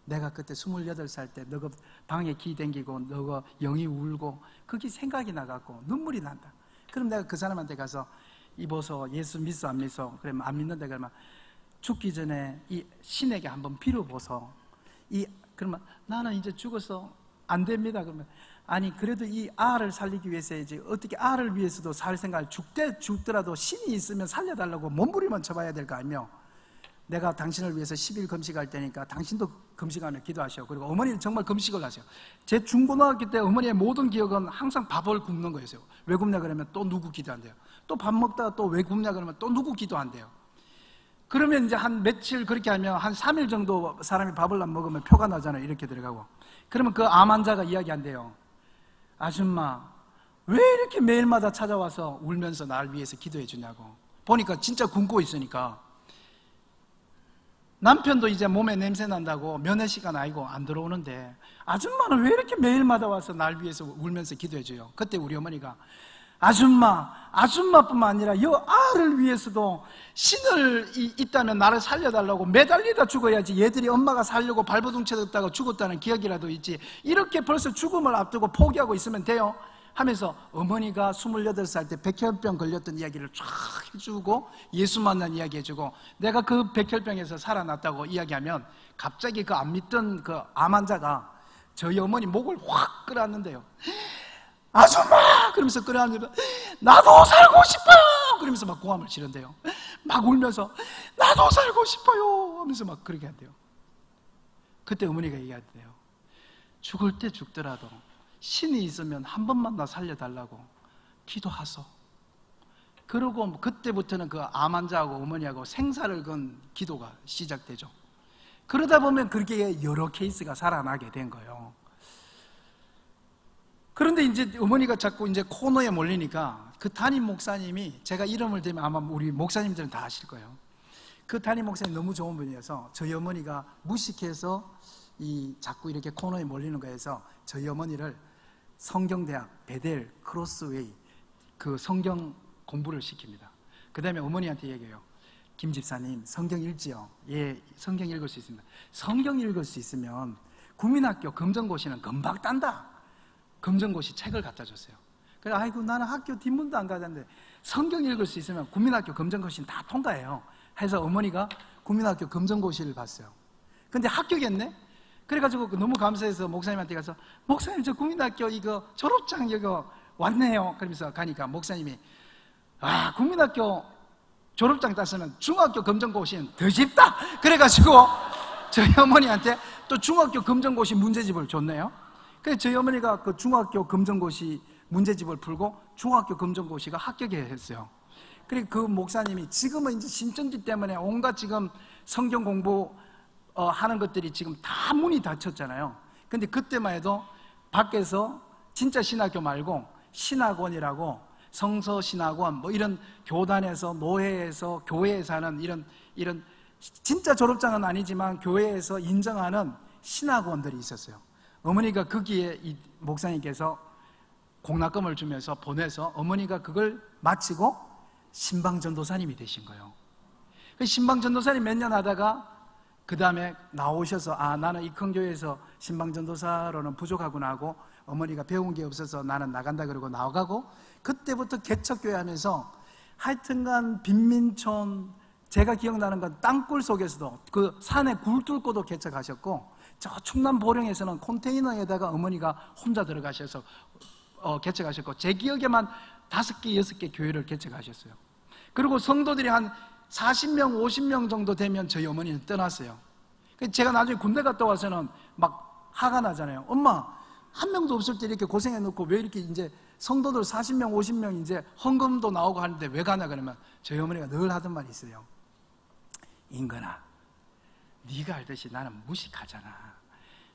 내가 그때 28살 때 너가 방에 기 댕기고 너가 영이 울고 그게 생각이 나갖고 눈물이 난다. 그럼 내가 그 사람한테 가서 이보소, 예수 믿어 안 믿어? 그러면 안 믿는다. 그러면 죽기 전에 이 신에게 한번 빌어보소. 그러면 나는 이제 죽어서 안 됩니다. 그러면 아니 그래도 이 아를 살리기 위해서 이제 어떻게 아를 위해서도 살 생각을 죽더라도 신이 있으면 살려달라고 몸부림만 쳐봐야 될 거 아니며, 내가 당신을 위해서 10일 금식할 테니까 당신도 금식하며 기도하시오. 그리고 어머니는 정말 금식을 하세요. 제 중고등학교 때 어머니의 모든 기억은 항상 밥을 굽는 거였어요. 왜 굽냐 그러면 또 누구 기도한대요. 또 밥 먹다가 또 왜 굽냐 그러면 또 누구 기도한대요. 그러면 이제 한 며칠 그렇게 하면 한 3일 정도 사람이 밥을 안 먹으면 표가 나잖아요. 이렇게 들어가고. 그러면 그 암 환자가 이야기한대요. 아줌마, 왜 이렇게 매일마다 찾아와서 울면서 날 위해서 기도해 주냐고. 보니까 진짜 굶고 있으니까. 남편도 이제 몸에 냄새 난다고 면회시간 아니고 안 들어오는데 아줌마는 왜 이렇게 매일마다 와서 날 위해서 울면서 기도해 줘요. 그때 우리 어머니가 아줌마뿐만 아니라 이 아를 위해서도 신을 있다면 나를 살려달라고 매달리다 죽어야지 얘들이 엄마가 살려고 발버둥쳐졌다가 죽었다는 기억이라도 있지 이렇게 벌써 죽음을 앞두고 포기하고 있으면 돼요? 하면서 어머니가 28살 때 백혈병 걸렸던 이야기를 쫙 해주고 예수 만난 이야기 해주고 내가 그 백혈병에서 살아났다고 이야기하면 갑자기 그 안 믿던 그 암 환자가 저희 어머니 목을 확 끌어안는데요. 아줌마! 그러면서 끌어안으면 나도 살고 싶어요! 그러면서 막 고함을 지른대요. 막 울면서 나도 살고 싶어요! 하면서 막 그렇게 한대요. 그때 어머니가 얘기하대요. 죽을 때 죽더라도 신이 있으면 한 번만 나 살려달라고 기도하소. 그러고 그때부터는 그 암 환자하고 어머니하고 생사를 건 기도가 시작되죠. 그러다 보면 그렇게 여러 케이스가 살아나게 된 거예요. 그런데 이제 어머니가 자꾸 이제 코너에 몰리니까 그 담임 목사님이, 제가 이름을 대면 아마 우리 목사님들은 다 아실 거예요. 그 담임 목사님 너무 좋은 분이어서 저희 어머니가 무식해서 자꾸 이렇게 코너에 몰리는 거에서 저희 어머니를 성경대학 베델 크로스웨이 그 성경 공부를 시킵니다. 그 다음에 어머니한테 얘기해요. 김 집사님 성경 읽지요? 예, 성경 읽을 수 있습니다. 성경 읽을 수 있으면 국민학교 검정고시는 금방 딴다. 검정고시 책을 갖다 줬어요. 그래, 아이고 나는 학교 뒷문도 안 가는데 성경 읽을 수 있으면 국민학교 검정고시는 다 통과해요. 해서 어머니가 국민학교 검정고시를 봤어요. 근데 합격했네? 그래가지고 너무 감사해서 목사님한테 가서 목사님 저 국민학교 이거 졸업장 이거 왔네요. 그러면서 가니까 목사님이 국민학교 졸업장 땄으면 중학교 검정고시는 더 쉽다. 그래가지고 저희 어머니한테 또 중학교 검정고시 문제집을 줬네요. 그래서 저희 어머니가 그 중학교 검정고시 문제집을 풀고 중학교 검정고시가 합격했어요. 그리고 그 목사님이 지금은 이제 신천지 때문에 온갖 지금 성경 공부 하는 것들이 지금 다 문이 닫혔잖아요. 근데 그때만 해도 밖에서 진짜 신학교 말고 신학원이라고 성서신학원 뭐 이런 교단에서 노회에서 교회에서 하는 이런 진짜 졸업장은 아니지만 교회에서 인정하는 신학원들이 있었어요. 어머니가 거기에 이 목사님께서 공납금을 주면서 보내서 어머니가 그걸 마치고 신방전도사님이 되신 거예요. 신방전도사님 몇 년 하다가 그 다음에 나오셔서 나는 이 큰 교회에서 신방전도사로는 부족하구나 하고 어머니가 배운 게 없어서 나는 나간다 그러고 나가고 그때부터 개척교회 하면서 하여튼간 빈민촌 제가 기억나는 건 땅굴 속에서도 그 산에 굴 뚫고도 개척하셨고 저 충남 보령에서는 컨테이너에다가 어머니가 혼자 들어가셔서 개척하셨고 제 기억에만 5개, 6개 교회를 개척하셨어요. 그리고 성도들이 한 40명, 50명 정도 되면 저희 어머니는 떠났어요. 제가 나중에 군대 갔다 와서는 막 화가 나잖아요. 엄마, 한 명도 없을 때 이렇게 고생해 놓고 왜 이렇게 이제 성도들 40명, 50명 이제 헌금도 나오고 하는데 왜 가나 그러면 저희 어머니가 늘 하던 말이 있어요. 인근아, 네가 알듯이 나는 무식하잖아.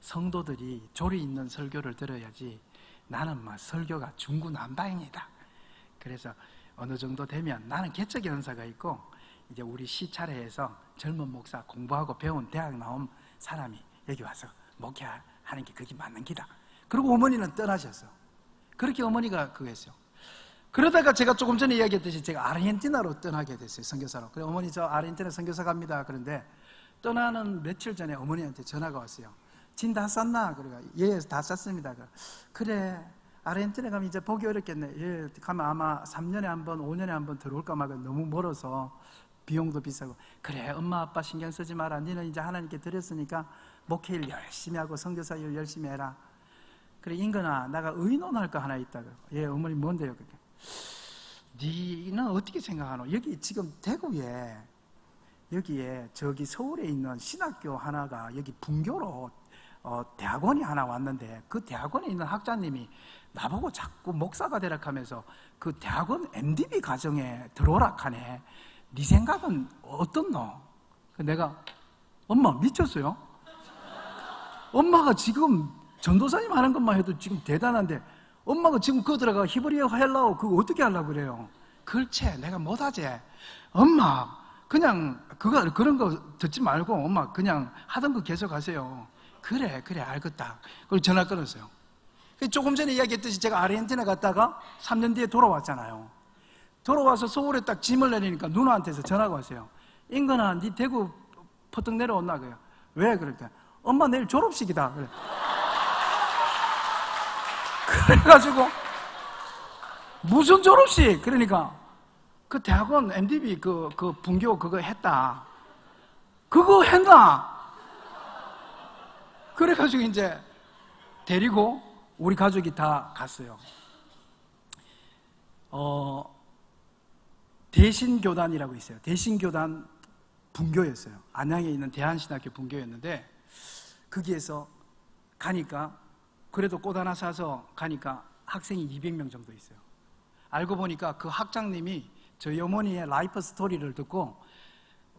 성도들이 조리 있는 설교를 들어야지 나는 막 설교가 중구난방이다. 그래서 어느 정도 되면 나는 개척 연사가 있고 이제 우리 시차례에서 젊은 목사 공부하고 배운 대학 나온 사람이 여기 와서 목회하는 게 그게 맞는 기다. 그리고 어머니는 떠나셨어. 그렇게 어머니가 그거 했어요. 그러다가 제가 조금 전에 이야기했듯이 제가 아르헨티나로 떠나게 됐어요. 선교사로. 그래 어머니 저 아르헨티나 선교사 갑니다. 그런데 떠나는 며칠 전에 어머니한테 전화가 왔어요. 진 다 쌌나? 그래가 예, 다 쌌습니다. 그래 아르헨티나 가면 이제 보기 어렵겠네. 예, 가면 아마 3년에 한 번, 5년에 한 번 들어올까 말까 너무 멀어서 비용도 비싸고. 그래 엄마 아빠 신경 쓰지 마라. 너는 이제 하나님께 드렸으니까 목회일 열심히 하고 선교사 일 열심히 해라. 그래 인근아 내가 의논할 거 하나 있다. 예 어머니 뭔데요 그게? 니는 어떻게 생각하노? 여기 지금 대구에 여기에 저기 서울에 있는 신학교 하나가 여기 분교로 대학원이 하나 왔는데 그 대학원에 있는 학자님이 나보고 자꾸 목사가 되라 하면서 그 대학원 MDB 과정에 들어오라 하네. 네 생각은 어떻노? 내가 엄마 미쳤어요? 엄마가 지금 전도사님 하는 것만 해도 지금 대단한데 엄마가 지금 그거 들어가 히브리어 하려고 그거 어떻게 하려고 그래요? 글쎄 내가 못하지. 엄마 그냥 그런 거 듣지 말고 엄마 그냥 하던 거 계속 하세요. 그래 알겠다. 그리고 전화 끊었어요. 조금 전에 이야기했듯이 제가 아르헨티나 갔다가 3년 뒤에 돌아왔잖아요. 돌아와서 서울에 딱 짐을 내리니까 누나한테서 전화가 왔어요. 인근아 니 대구 퍼뜩 내려온나 그래요. 왜? 그러니까 엄마 내일 졸업식이다. 그래. 그래가지고 무슨 졸업식? 그러니까 그 대학원 MDB 그 분교 그거 했다. 그거 했나? 그래가지고 이제 데리고 우리 가족이 다 갔어요. 대신교단이라고 있어요. 대신교단 분교였어요. 안양에 있는 대한신학교 분교였는데 거기에서 가니까 그래도 꽃 하나 사서 가니까 학생이 200명 정도 있어요. 알고 보니까 그 학장님이 저희 어머니의 라이프 스토리를 듣고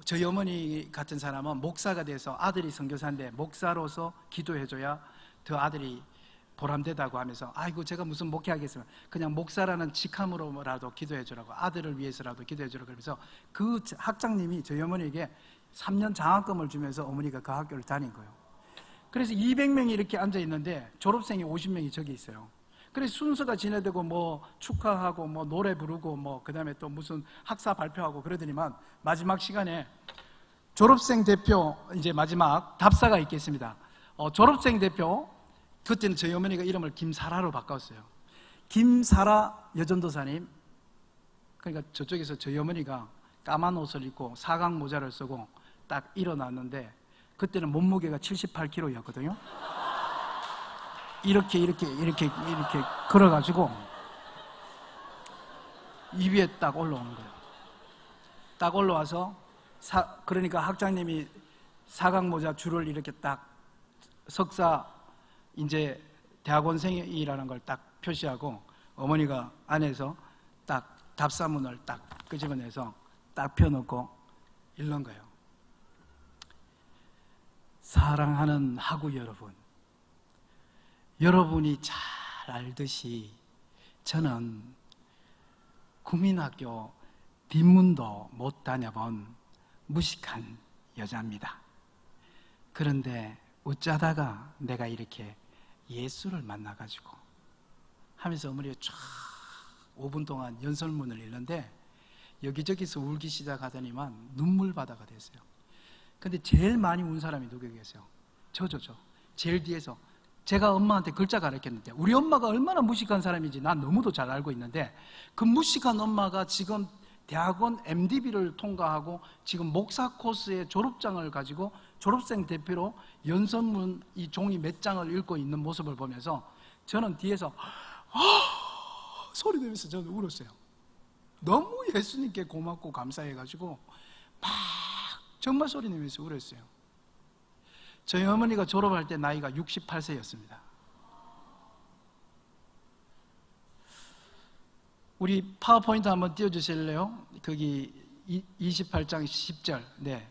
저희 어머니 같은 사람은 목사가 돼서 아들이 선교사인데 목사로서 기도해줘야 더 아들이 보람되다고 하면서 아이고 제가 무슨 목회하겠습니까? 그냥 목사라는 직함으로라도 기도해주라고 아들을 위해서라도 기도해주라고 그러면서 그 학장님이 저희 어머니에게 3년 장학금을 주면서 어머니가 그 학교를 다닌 거예요. 그래서 200명이 이렇게 앉아있는데 졸업생이 50명이 저기 있어요. 그래서 순서가 지내되고 뭐 축하하고 뭐 노래 부르고 뭐 그 다음에 또 무슨 학사 발표하고 그러더니만 마지막 시간에 졸업생 대표 이제 마지막 답사가 있겠습니다. 졸업생 대표 그때는 저희 어머니가 이름을 김사라로 바꿨어요. 김사라 여전도사님. 그러니까 저쪽에서 저희 어머니가 까만 옷을 입고 사각 모자를 쓰고 딱 일어났는데 그때는 몸무게가 78kg였거든요. 이렇게 걸어가지고 이 위에 딱 올라오는 거예요. 딱 올라와서 그러니까 학장님이 사각 모자 줄을 이렇게 딱 석사 이제 대학원생이라는 걸 딱 표시하고 어머니가 안에서 딱 답사문을 딱 끄집어내서 딱 펴놓고 읽는 거예요. 사랑하는 학우 여러분, 여러분이 잘 알듯이 저는 국민학교 뒷문도 못 다녀본 무식한 여자입니다. 그런데 어쩌다가 내가 이렇게 예수를 만나가지고 하면서 어머니가 쫙 5분 동안 연설문을 읽는데 여기저기서 울기 시작하더니만 눈물바다가 됐어요. 근데 제일 많이 운 사람이 누구 계세요? 저 제일 뒤에서 제가 엄마한테 글자 가르쳤는데 우리 엄마가 얼마나 무식한 사람인지 난 너무도 잘 알고 있는데 그 무식한 엄마가 지금 대학원 MDB를 통과하고 지금 목사 코스의 졸업장을 가지고 졸업생 대표로 연설문 이 종이 몇 장을 읽고 있는 모습을 보면서 저는 뒤에서 소리 내면서 저는 울었어요. 너무 예수님께 고맙고 감사해가지고 막 정말 소리 내면서 울었어요. 저희 어머니가 졸업할 때 나이가 68세였습니다. 우리 파워포인트 한번 띄워주실래요? 거기 28장 10절. 네.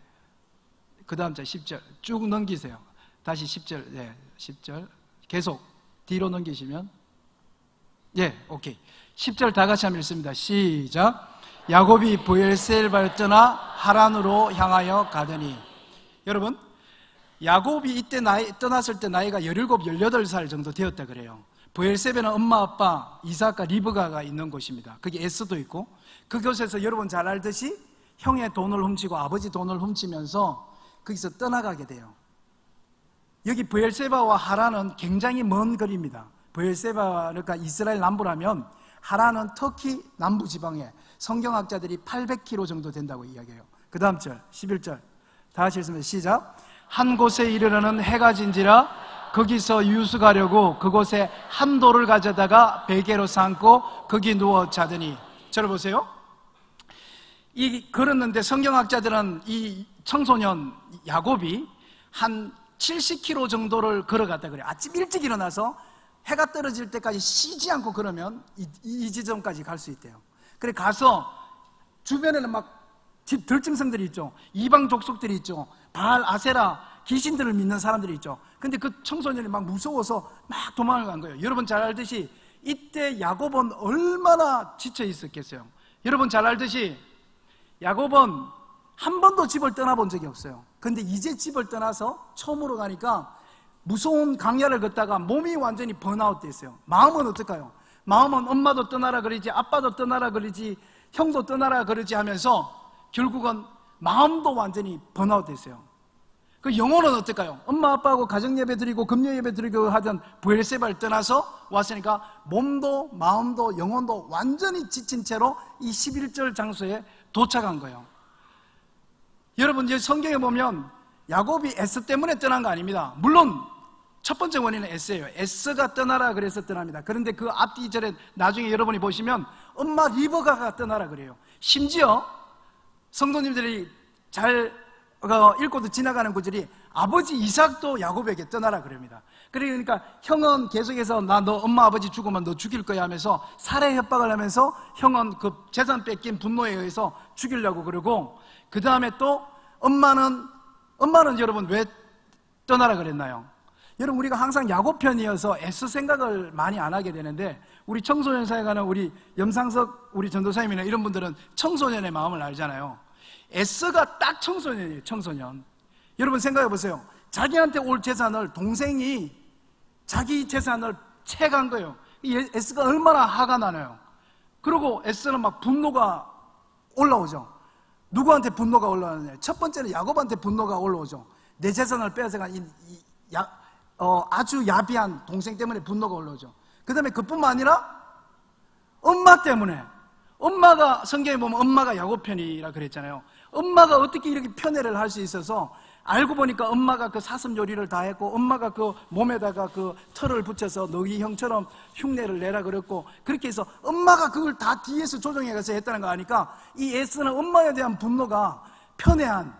그 다음 장 10절. 쭉 넘기세요. 다시 10절. 네. 10절. 계속 뒤로 넘기시면. 예, 오케이. 10절 다 같이 한번 읽습니다. 시작. 야곱이 브엘셀바를 떠나 하란으로 향하여 가더니. 여러분, 야곱이 이때 떠났을 때 나이가 17, 18살 정도 되었다 그래요. 브엘세바는 엄마, 아빠, 이삭과 리브가가 있는 곳입니다. 거기 에스도 있고, 그곳에서 여러분 잘 알듯이 형의 돈을 훔치고 아버지 돈을 훔치면서 거기서 떠나가게 돼요. 여기 브엘세바와 하란은 굉장히 먼 거리입니다. 브엘세바가 그러니까 이스라엘 남부라면 하란은 터키 남부 지방에 성경학자들이 800km 정도 된다고 이야기해요. 그 다음 절 11절 다 같이 읽습니다. 시작. 한 곳에 이르러는 해가 진지라 거기서 유숙하려고 그곳에 한 돌을 가져다가 베개로 삼고 거기 누워 자더니. 저를 보세요. 걸었는데 성경학자들은 이 청소년 야곱이 한 70km 정도를 걸어갔다 그래요. 아침 일찍 일어나서 해가 떨어질 때까지 쉬지 않고 걸으면 이 지점까지 갈 수 있대요. 그래 가서 주변에는 막 들짐승들이 있죠. 이방 족속들이 있죠. 바알, 아세라, 귀신들을 믿는 사람들이 있죠. 근데 그 청소년이 막 무서워서 막 도망을 간 거예요. 여러분 잘 알듯이 이때 야곱은 얼마나 지쳐 있었겠어요. 여러분 잘 알듯이 야곱은 한 번도 집을 떠나본 적이 없어요. 근데 이제 집을 떠나서 처음으로 가니까 무서운 강야를 걷다가 몸이 완전히 번아웃 됐어요. 마음은 어떨까요? 마음은 엄마도 떠나라 그러지, 아빠도 떠나라 그러지, 형도 떠나라 그러지 하면서 결국은 마음도 완전히 번아웃 됐어요. 그 영혼은 어떨까요? 엄마 아빠하고 가정예배 드리고 금요예배 드리고 하던 브엘세바를 떠나서 왔으니까 몸도 마음도 영혼도 완전히 지친 채로 이 11절 장소에 도착한 거예요. 여러분 이제 성경에 보면 야곱이 에스 때문에 떠난 거 아닙니다. 물론 첫 번째 원인은 에스예요. 에스가 떠나라 그래서 떠납니다. 그런데 그 앞뒤 절에 나중에 여러분이 보시면 엄마 리브가가 떠나라 그래요. 심지어 성도님들이 잘 읽고도 지나가는 구절이 아버지 이삭도 야곱에게 떠나라 그럽니다. 그러니까 형은 계속해서 나 너 엄마 아버지 죽으면 너 죽일 거야 하면서 살해 협박을 하면서 형은 그 재산 뺏긴 분노에 의해서 죽이려고 그러고, 그 다음에 또 엄마는 여러분 왜 떠나라 그랬나요? 여러분 우리가 항상 야곱 편이어서 에스 생각을 많이 안 하게 되는데, 우리 청소년 사회 가는 우리 염상석 우리 전도사님이나 이런 분들은 청소년의 마음을 알잖아요. 에스가 딱 청소년이에요. 청소년. 여러분 생각해 보세요. 자기한테 올 재산을 동생이 자기 재산을 채간 거예요. 이 에스가 얼마나 화가 나나요? 그리고 에스는 막 분노가 올라오죠. 누구한테 분노가 올라오느냐? 첫 번째는 야곱한테 분노가 올라오죠. 내 재산을 빼앗아간 아주 야비한 동생 때문에 분노가 올라오죠. 그 다음에 그뿐만 아니라 엄마 때문에, 엄마가 성경에 보면 엄마가 야곱 편이라 그랬잖아요. 엄마가 어떻게 이렇게 편애를 할 수 있어서, 알고 보니까 엄마가 그 사슴 요리를 다 했고, 엄마가 그 몸에다가 그 털을 붙여서 너희 형처럼 흉내를 내라 그랬고, 그렇게 해서 엄마가 그걸 다 뒤에서 조정해가서 했다는 거 아니까 이 에스는 엄마에 대한 분노가, 편애한,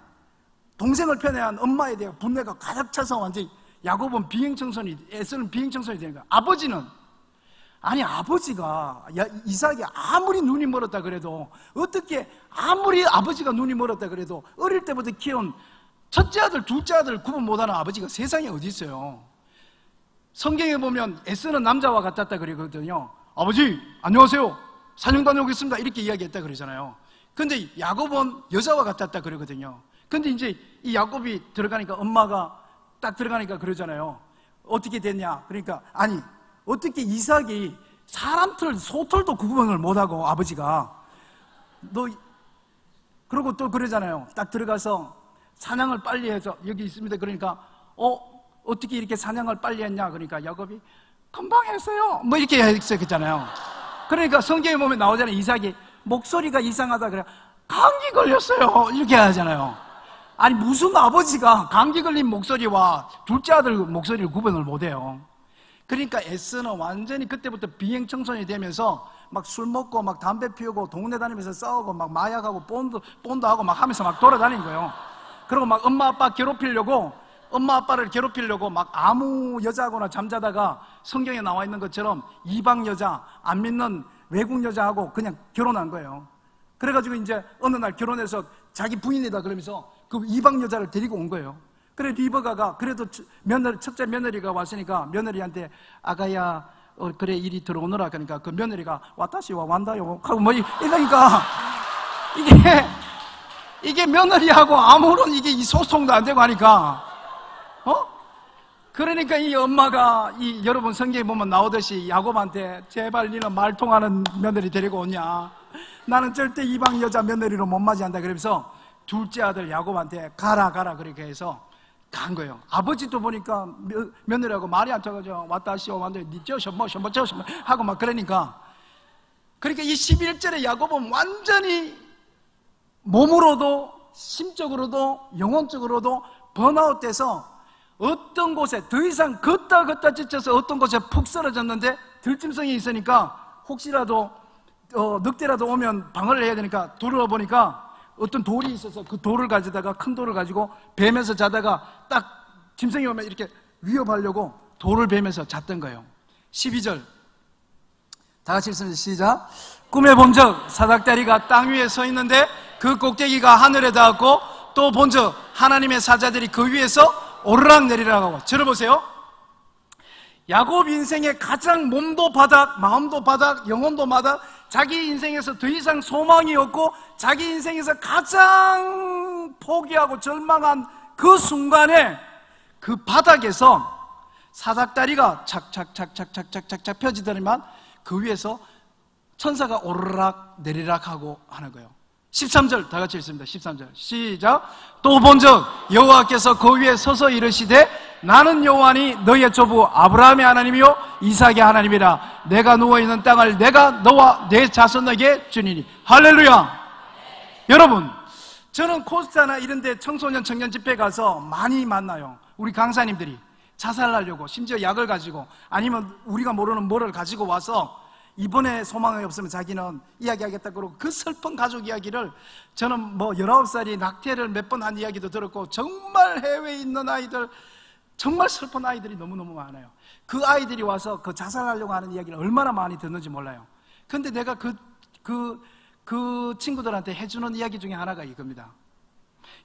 동생을 편애한 엄마에 대한 분노가 가득 차서 완전히 야곱은 비행청소년이, 에스는 비행청소년이 되는 거야. 아버지가 이삭이 아무리 눈이 멀었다 그래도, 어떻게 아무리 아버지가 눈이 멀었다 그래도 어릴 때부터 키운 첫째 아들, 둘째 아들 구분 못하는 아버지가 세상에 어디 있어요? 성경에 보면 에스는 남자와 같았다 그러거든요. 아버지 안녕하세요, 사냥 다녀오겠습니다 이렇게 이야기했다 그러잖아요. 근데 야곱은 여자와 같았다 그러거든요. 근데 이제 이 야곱이 들어가니까, 엄마가 딱 들어가니까 그러잖아요. 어떻게 됐냐? 그러니까 아니 어떻게 이삭이 사람 털, 소털도 구분을 못하고, 아버지가 그러고 또 그러잖아요. 딱 들어가서 사냥을 빨리 해서 여기 있습니다. 그러니까 어떻게 이렇게 사냥을 빨리 했냐? 그러니까 야곱이 금방 했어요 뭐 이렇게 했었잖아요. 그러니까 성경에 보면 나오잖아요. 이삭이 목소리가 이상하다 그래, 감기 걸렸어요 이렇게 하잖아요. 아니 무슨 아버지가 감기 걸린 목소리와 둘째 아들 목소리를 구분을 못해요. 그러니까 에스는 완전히 그때부터 비행청소년이 되면서 막 술 먹고 막 담배 피우고 동네 다니면서 싸우고 막 마약하고 본도 하고 막 하면서 막 돌아다니는 거예요. 그리고 막 엄마 아빠를 괴롭히려고 막 아무 여자하고나 잠자다가 성경에 나와 있는 것처럼 이방 여자, 안 믿는 외국 여자하고 그냥 결혼한 거예요. 그래가지고 이제 어느 날 결혼해서 자기 부인이다 그러면서 그 이방 여자를 데리고 온 거예요. 그래 리버가가 그래도 첫째 며느리가 왔으니까 며느리한테 아가야 그래 이리 들어오너라 그러니까 그 며느리가 와타시와 완다요 하고 뭐 이러니까 이게 며느리하고 아무런 이게 이 소통도 안 되고 하니까 그러니까 이 엄마가 여러분 성경에 보면 나오듯이 야곱한테 제발 니는 말통하는 며느리 데리고 오냐, 나는 절대 이방 여자 며느리로 못 맞이한다 그러면서 둘째 아들 야곱한테 가라 그렇게 해서 간 거예요. 아버지도 보니까 며느리하고 말이 안 통하죠. 왔다시오 완전 니저 셔머 하고 막 그러니까 이 11절에 야곱은 완전히 몸으로도 심적으로도 영혼적으로도 번아웃돼서 어떤 곳에 더 이상 걷다 지쳐서 어떤 곳에 푹 쓰러졌는데 들짐승이 있으니까 혹시라도 늑대라도 오면 방어를 해야 되니까 돌을 보니까 어떤 돌이 있어서 그 돌을 가져다가 큰 돌을 가지고 베면서 자다가 딱 짐승이 오면 이렇게 위협하려고 돌을 베면서 잤던 거예요. 12절 다 같이 읽습니다. 시작. 꿈에 본적 사닥다리가 땅 위에 서 있는데 그 꼭대기가 하늘에 닿았고 또 본적 하나님의 사자들이 그 위에서 오르락 내리락 하고. 들어보세요. 야곱 인생의 가장 몸도 바닥, 마음도 바닥, 영혼도 바닥, 자기 인생에서 더 이상 소망이 없고 자기 인생에서 가장 포기하고 절망한 그 순간에 그 바닥에서 사닥다리가 착착착착착착착 펴지더니만 그 위에서 천사가 오르락 내리락 하고 하는 거예요. 13절 다 같이 읽습니다. 13절 시작. 또 본적 여호와께서 그 위에 서서 이르시되 나는 여호와니 너의 조부 아브라함의 하나님이요 이삭의 하나님이라. 내가 누워있는 땅을 내가 너와 내 자손에게 주니니. 할렐루야. 여러분, 저는 코스타나 이런 데 청소년 청년 집회 가서 많이 만나요. 우리 강사님들이 자살하려고 심지어 약을 가지고 아니면 우리가 모르는 뭐를 가지고 와서 이번에 소망이 없으면 자기는 이야기하겠다 그러고 그 슬픈 가족 이야기를 저는 19살이 낙태를 몇 번 한 이야기도 들었고 정말 해외에 있는 아이들 정말 슬픈 아이들이 너무너무 많아요. 그 아이들이 와서 그 자살하려고 하는 이야기를 얼마나 많이 듣는지 몰라요. 근데 내가 그 친구들한테 해주는 이야기 중에 하나가 이겁니다.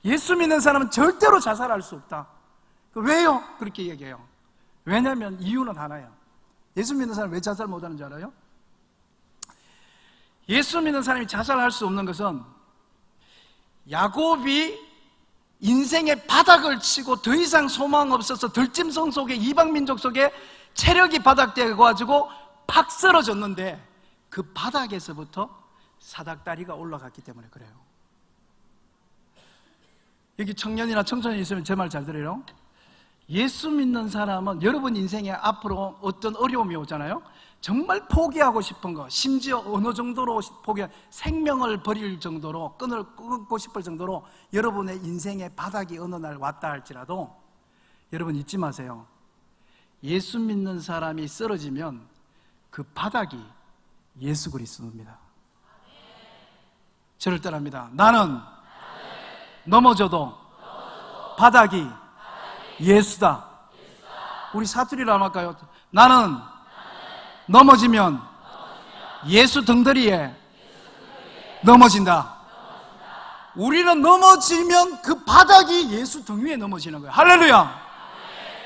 예수 믿는 사람은 절대로 자살할 수 없다. 왜요? 그렇게 얘기해요. 왜냐하면 이유는 하나예요. 예수 믿는 사람은 왜 자살 못하는 줄 알아요? 예수 믿는 사람이 자살할 수 없는 것은 야곱이 인생의 바닥을 치고 더 이상 소망 없어서 들짐승 속에 이방민족 속에 체력이 바닥되어 가지고 팍 쓰러졌는데 그 바닥에서부터 사닥다리가 올라갔기 때문에 그래요. 여기 청년이나 청소년이 있으면 제 말 잘 들어요. 예수 믿는 사람은 여러분 인생에 앞으로 어떤 어려움이 오잖아요. 정말 포기하고 싶은 거, 심지어 어느 정도로 생명을 버릴 정도로 끊고 싶을 정도로 여러분의 인생의 바닥이 어느 날 왔다 할지라도 여러분 잊지 마세요. 예수 믿는 사람이 쓰러지면 그 바닥이 예수 그리스도입니다. 저를 따라합니다. 나는 넘어져도 바닥이 예수다. 우리 사투리로 한번 할까요? 나는 넘어지면 예수 등더리에 넘어진다. 우리는 넘어지면 그 바닥이 예수 등 위에 넘어지는 거예요. 할렐루야.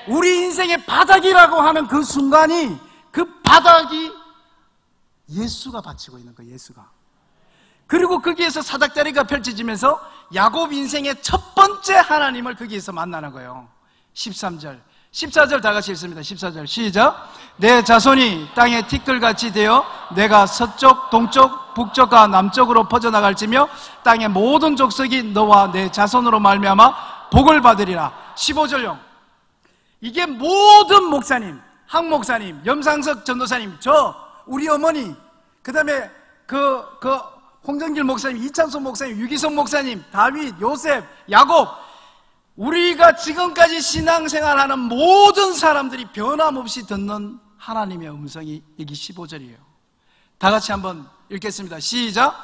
우리 인생의 바닥이라고 하는 그 순간이 그 바닥이 예수가 바치고 있는 거예요. 예수가. 그리고 거기에서 사닥다리가 펼쳐지면서 야곱 인생의 첫 번째 하나님을 거기에서 만나는 거예요. 13절 14절 다 같이 읽습니다. 14절 시작. 내 자손이 땅에 티끌같이 되어 내가 서쪽, 동쪽, 북쪽과 남쪽으로 퍼져나갈지며 땅의 모든 족속이 너와 내 자손으로 말미암아 복을 받으리라. 15절요. 이게 모든 목사님, 한 목사님, 염상석 전도사님, 우리 어머니, 그 다음에 홍정길 목사님, 이찬수 목사님, 유기성 목사님, 다윗, 요셉, 야곱, 우리가 지금까지 신앙생활하는 모든 사람들이 변함없이 듣는 하나님의 음성이 여기 15절이에요. 다 같이 한번 읽겠습니다. 시작.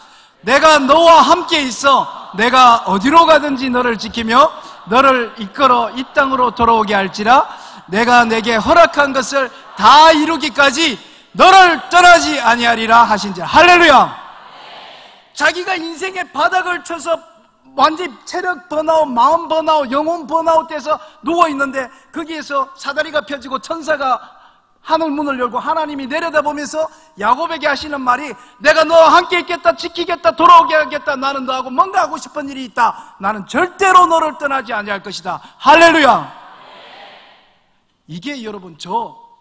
내가 너와 함께 있어 내가 어디로 가든지 너를 지키며 너를 이끌어 이 땅으로 돌아오게 할지라. 내가 내게 허락한 것을 다 이루기까지 너를 떠나지 아니하리라 하신지라. 할렐루야. 자기가 인생의 바닥을 쳐서 완전히 체력 번아웃, 마음 번아웃, 영혼 번아웃 돼서 누워있는데 거기에서 사다리가 펴지고 천사가 하늘 문을 열고 하나님이 내려다보면서 야곱에게 하시는 말이 내가 너와 함께 있겠다, 지키겠다, 돌아오게 하겠다, 나는 너하고 뭔가 하고 싶은 일이 있다, 나는 절대로 너를 떠나지 아니할 것이다. 할렐루야. 이게 여러분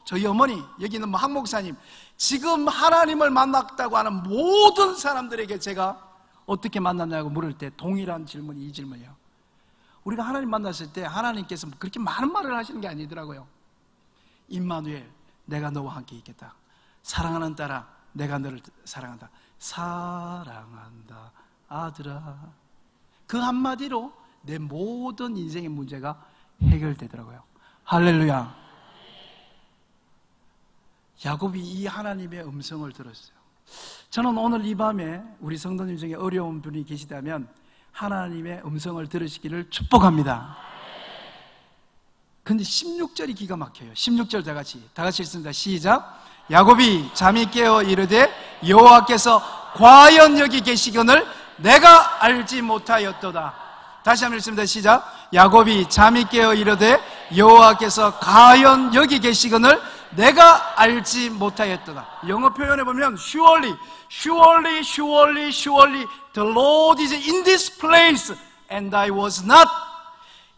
저희 어머니, 여기 있는 한 목사님, 지금 하나님을 만났다고 하는 모든 사람들에게 제가 어떻게 만났냐고 물을 때 동일한 질문이 이 질문이에요. 우리가 하나님 만났을 때 하나님께서 그렇게 많은 말을 하시는 게 아니더라고요. 임마누엘, 내가 너와 함께 있겠다. 사랑하는 딸아, 내가 너를 사랑한다. 사랑한다 아들아. 그 한마디로 내 모든 인생의 문제가 해결되더라고요. 할렐루야. 야곱이 이 하나님의 음성을 들었어요. 저는 오늘 이 밤에 우리 성도님 중에 어려운 분이 계시다면 하나님의 음성을 들으시기를 축복합니다. 근데 16절이 기가 막혀요. 16절 다 같이 읽습니다. 시작. 야곱이 잠이 깨어 이르되 여호와께서 과연 여기 계시거늘 내가 알지 못하였도다. 다시 한번 읽습니다. 시작. 야곱이 잠이 깨어 이르되 여호와께서 과연 여기 계시거늘 내가 알지 못하였도다. 영어 표현에 보면 surely, surely, surely, surely the Lord is in this place and I was not.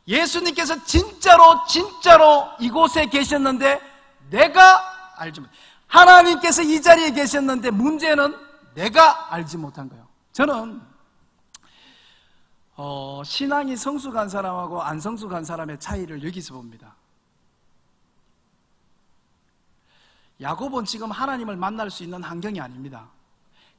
예수님께서 진짜로 이곳에 계셨는데 내가 알지 못. 하나님께서 이 자리에 계셨는데 문제는 내가 알지 못한 거예요. 저는 신앙이 성숙한 사람하고 안 성숙한 사람의 차이를 여기서 봅니다. 야곱은 지금 하나님을 만날 수 있는 환경이 아닙니다.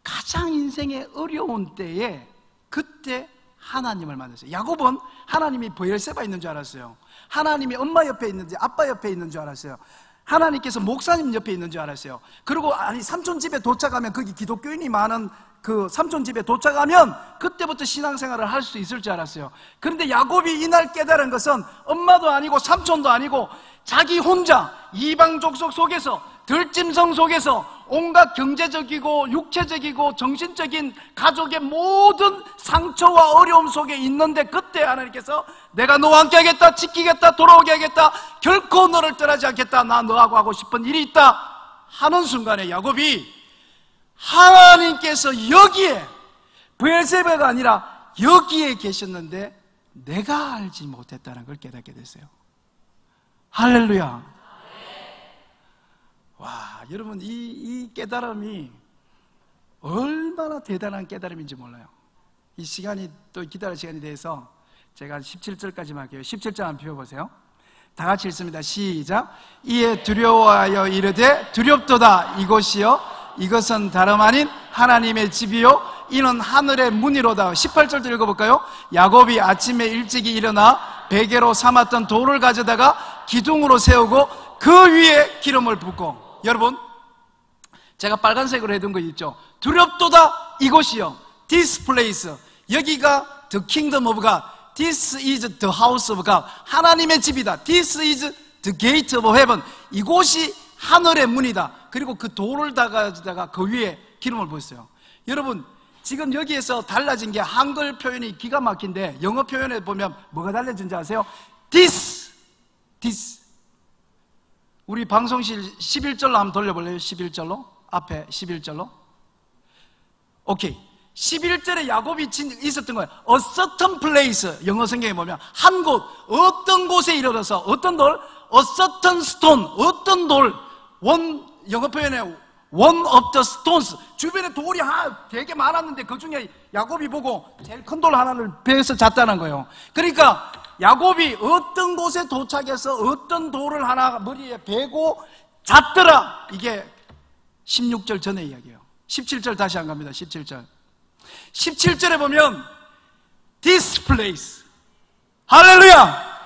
가장 인생의 어려운 때에 그때 하나님을 만났어요. 야곱은 하나님이 브엘세바에 있는 줄 알았어요. 하나님이 엄마 옆에 있는지 아빠 옆에 있는 줄 알았어요. 하나님께서 목사님 옆에 있는 줄 알았어요. 그리고 삼촌 집에 도착하면 거기 기독교인이 많은 그 삼촌 집에 도착하면 그때부터 신앙생활을 할 수 있을 줄 알았어요. 그런데 야곱이 이날 깨달은 것은 엄마도 아니고 삼촌도 아니고 자기 혼자 이방 족속 속에서 들짐승 속에서 온갖 경제적이고 육체적이고 정신적인 가족의 모든 상처와 어려움 속에 있는데 그때 하나님께서 내가 너와 함께 하겠다, 지키겠다, 돌아오게 하겠다, 결코 너를 떠나지 않겠다, 나 너하고 하고 싶은 일이 있다 하는 순간에 야곱이 하나님께서 여기에 브엘세바가 아니라 여기에 계셨는데 내가 알지 못했다는 걸 깨닫게 됐어요. 할렐루야. 와, 여러분 이 깨달음이 얼마나 대단한 깨달음인지 몰라요. 이 시간이 또 기다릴 시간이 돼서 제가 17절까지만 할게요. 17절 한번 펴보세요. 다 같이 읽습니다. 시작. 이에 두려워하여 이르되 두렵도다 이곳이요 이것은 다름 아닌 하나님의 집이요 이는 하늘의 문이로다. 18절도 읽어볼까요? 야곱이 아침에 일찍이 일어나 베개로 삼았던 돌을 가져다가 기둥으로 세우고 그 위에 기름을 붓고. 여러분, 제가 빨간색으로 해둔 거 있죠? 두렵도다 이곳이요 This place, 여기가 The kingdom of God, This is the house of God, 하나님의 집이다. This is the gate of heaven, 이곳이 하늘의 문이다. 그리고 그 돌을 가져다가 그 위에 기름을 부었어요. 여러분, 지금 여기에서 달라진 게 한글 표현이 기가 막힌데 영어 표현에 보면 뭐가 달라진지 아세요? This. 우리 방송실 11절로 한번 돌려볼래요? 11절로? 앞에 11절로? 오케이. 11절에 야곱이 있었던 거예요. A certain place. 영어 성경에 보면 한 곳, 어떤 곳에 이르러서 어떤 돌? A certain stone. 어떤 돌? 영어 표현에 one of the stones. 주변에 돌이 되게 많았는데 그 중에 야곱이 보고 제일 큰 돌 하나를 베어서 잤다는 거예요. 그러니까 야곱이 어떤 곳에 도착해서 어떤 돌을 하나 머리에 베고 잤더라. 이게 16절 전의 이야기예요. 17절 다시 안 갑니다. 17절. 17절에 보면 this place. 할렐루야.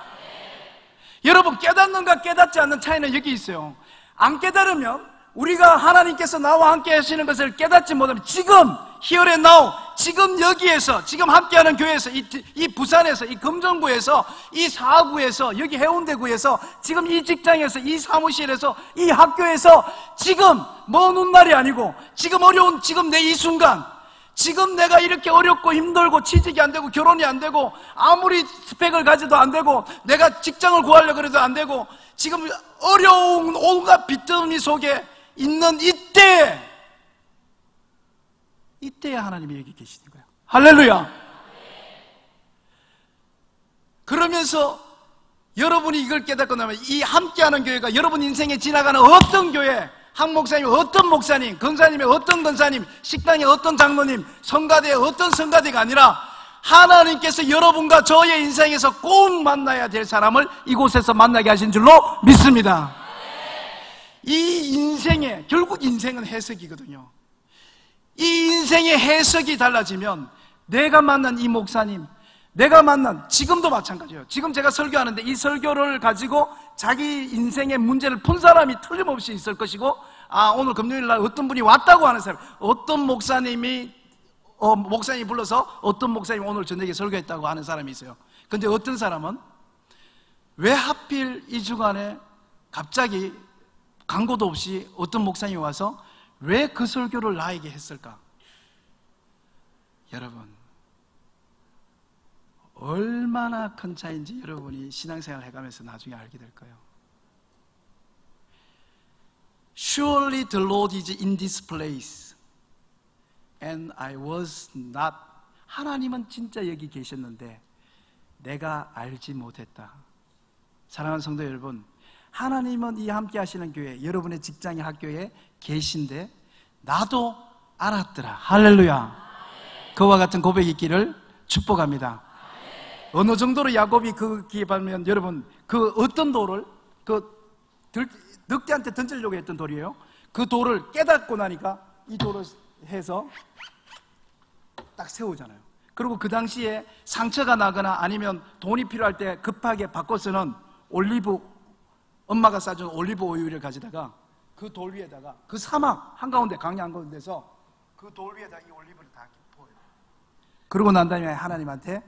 여러분, 깨닫는가 깨닫지 않는 차이는 여기 있어요. 안 깨달으면 우리가 하나님께서 나와 함께 하시는 것을 깨닫지 못하면 지금 here and now, 지금 여기에서, 지금 함께하는 교회에서, 이 부산에서, 이 금정구에서, 이 사구에서, 여기 해운대구에서, 지금 이 직장에서, 이 사무실에서, 이 학교에서, 지금 먼 훗날이 아니고, 지금 어려운 지금 내 이 순간, 지금 내가 이렇게 어렵고 힘들고 취직이 안 되고 결혼이 안 되고 아무리 스펙을 가져도 안 되고 내가 직장을 구하려고 해도 안 되고 지금 어려운 온갖 빚더미 속에 있는 이때에 하나님이 여기 계시는 거예요. 할렐루야. 그러면서 여러분이 이걸 깨닫고 나면 이 함께하는 교회가 여러분 인생에 지나가는 어떤 교회, 한 목사님, 어떤 목사님, 권사님의 어떤 권사님, 식당의 어떤 장로님, 성가대의 어떤 성가대가 아니라 하나님께서 여러분과 저의 인생에서 꼭 만나야 될 사람을 이곳에서 만나게 하신 줄로 믿습니다. 이 인생에, 결국 인생은 해석이거든요. 이 인생의 해석이 달라지면 내가 만난 이 목사님, 내가 만난, 지금도 마찬가지예요. 지금 제가 설교하는데 이 설교를 가지고 자기 인생의 문제를 푼 사람이 틀림없이 있을 것이고, 오늘 금요일날 어떤 분이 왔다고 하는 사람, 어떤 목사님이 불러서 어떤 목사님이 오늘 저녁에 설교했다고 하는 사람이 있어요. 근데 어떤 사람은 왜 하필 이 주간에 갑자기 광고도 없이 어떤 목사님이 와서 왜 그 설교를 나에게 했을까? 여러분, 얼마나 큰 차이인지 여러분이 신앙생활을 해가면서 나중에 알게 될 거예요. Surely the Lord is in this place and I was not. 하나님은 진짜 여기 계셨는데 내가 알지 못했다. 사랑하는 성도 여러분, 하나님은 이 함께 하시는 교회, 여러분의 직장의 학교에 계신데 나도 알았더라. 할렐루야. 그와 같은 고백이 있기를 축복합니다. 어느 정도로 야곱이 그기에 보면 여러분 그 어떤 돌을 늑대한테 던지려고 했던 돌이에요. 그 돌을 깨닫고 나니까 이 돌을 해서 딱 세우잖아요. 그리고 그 당시에 상처가 나거나 아니면 돈이 필요할 때 급하게 바꿔서는 엄마가 싸준 올리브 오일을 가져다가 그 돌 위에다가 그 사막 한가운데, 강야 한가운데서 그 돌 위에다 이 올리브를 다 부어요. 그러고 난 다음에 하나님한테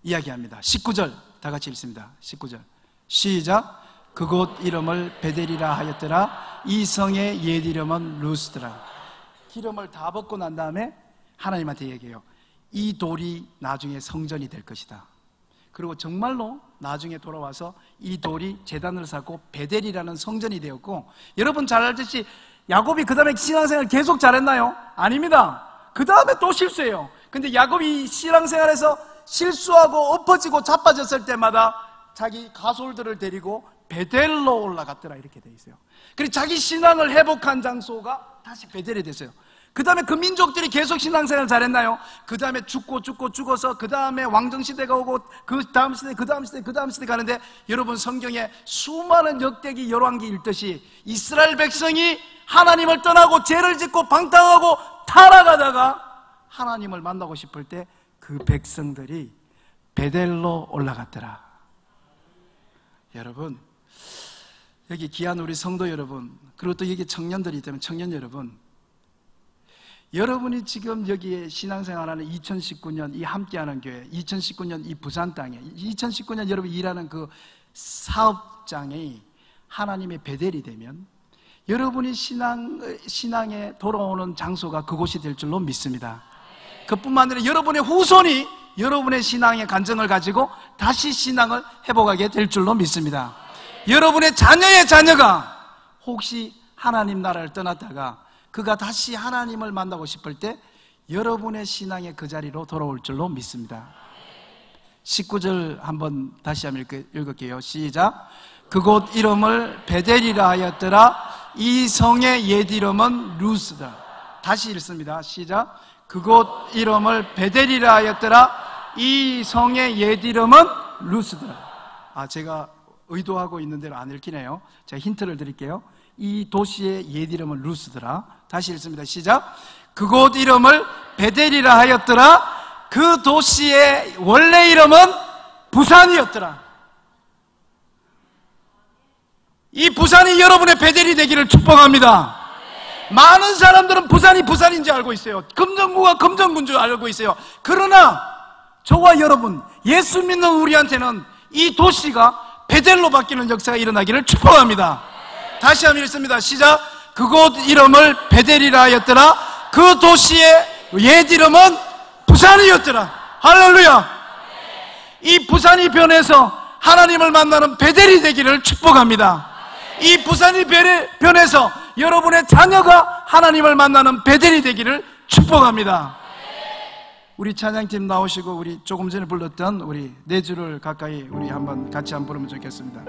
이야기합니다. 19절 다 같이 읽습니다. 19절 시작. 그곳 이름을 베델이라 하였더라. 이 성의 옛 이름은 루스더라. 기름을 다 벗고 난 다음에 하나님한테 얘기해요. 이 돌이 나중에 성전이 될 것이다. 그리고 정말로 나중에 돌아와서 이 돌이 제단을 쌓고 베델이라는 성전이 되었고, 여러분 잘 알듯이 야곱이 그 다음에 신앙생활 계속 잘했나요? 아닙니다. 그 다음에 또 실수해요. 근데 야곱이 신앙생활에서 실수하고 엎어지고 자빠졌을 때마다 자기 가솔들을 데리고 베델로 올라갔더라 이렇게 돼 있어요. 그리고 자기 신앙을 회복한 장소가 다시 베델이 됐어요. 그 다음에 그 민족들이 계속 신앙생활 잘했나요? 그 다음에 죽어서 그 다음에 왕정시대가 오고 그 다음 시대 가는데, 여러분 성경에 수많은 역대기 열왕기 읽듯이 이스라엘 백성이 하나님을 떠나고 죄를 짓고 방탕하고 타락하다가 하나님을 만나고 싶을 때 그 백성들이 베델로 올라갔더라. 여러분, 여기 귀한 우리 성도 여러분, 그리고 또 여기 청년들이 있다면 청년 여러분, 여러분이 지금 여기에 신앙생활하는 2019년 이 함께하는 교회, 2019년 이 부산 땅에, 2019년 여러분 일하는 그 사업장이 하나님의 베델이 되면 여러분이 신앙에 돌아오는 장소가 그곳이 될 줄로 믿습니다. 그뿐만 아니라 여러분의 후손이 여러분의 신앙의 간증을 가지고 다시 신앙을 회복하게 될 줄로 믿습니다. 여러분의 자녀의 자녀가 혹시 하나님 나라를 떠났다가 그가 다시 하나님을 만나고 싶을 때 여러분의 신앙의 그 자리로 돌아올 줄로 믿습니다. 19절 한번 다시 한번 읽을게요. 시작. 그곳 이름을 베델이라 하였더라. 이 성의 옛 이름은 루스다. 다시 읽습니다. 시작. 그곳 이름을 베델이라 하였더라. 이 성의 옛 이름은 루스더라. 제가 의도하고 있는 대로 안 읽히네요. 제가 힌트를 드릴게요. 이 도시의 옛 이름은 루스더라. 다시 읽습니다. 시작. 그곳 이름을 베델이라 하였더라. 그 도시의 원래 이름은 부산이었더라. 이 부산이 여러분의 베델이 되기를 축복합니다. 많은 사람들은 부산이 부산인 줄 알고 있어요. 금정구가 금정구인 줄 알고 있어요. 그러나 저와 여러분, 예수 믿는 우리한테는 이 도시가 베델로 바뀌는 역사가 일어나기를 축복합니다. 다시 한번 읽습니다. 시작. 그곳 이름을 베델이라 하였더라. 그 도시의 옛 이름은 부산이었더라. 할렐루야. 이 부산이 변해서 하나님을 만나는 베델이 되기를 축복합니다. 이 부산이 변해서 여러분의 자녀가 하나님을 만나는 베델이 되기를 축복합니다. 우리 찬양팀 나오시고 우리 조금 전에 불렀던 우리 네 줄을 가까이 우리 한번 같이 한번 부르면 좋겠습니다.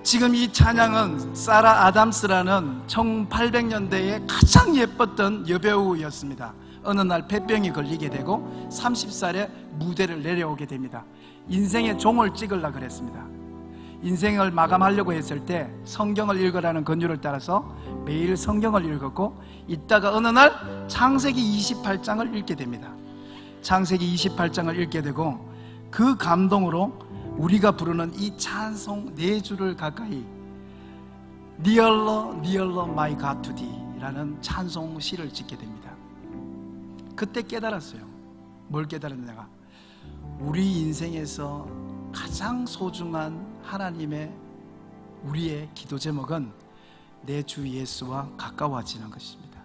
지금 이 찬양은 사라 아담스라는 1800년대에 가장 예뻤던 여배우였습니다. 어느 날 폐병이 걸리게 되고 30살에 무대를 내려오게 됩니다. 인생의 종을 찍으려고 그랬습니다. 인생을 마감하려고 했을 때 성경을 읽으라는 권유를 따라서 매일 성경을 읽었고, 있다가 어느 날 창세기 28장을 읽게 됩니다. 창세기 28장을 읽게 되고 그 감동으로 우리가 부르는 이 찬송 네 줄을 가까이 Nearer, Nearer My God to Thee 라는 찬송 시를 짓게 됩니다. 그때 깨달았어요. 뭘 깨달았느냐가, 우리 인생에서 가장 소중한 하나님의 우리의 기도 제목은 내 주 예수와 가까워지는 것입니다.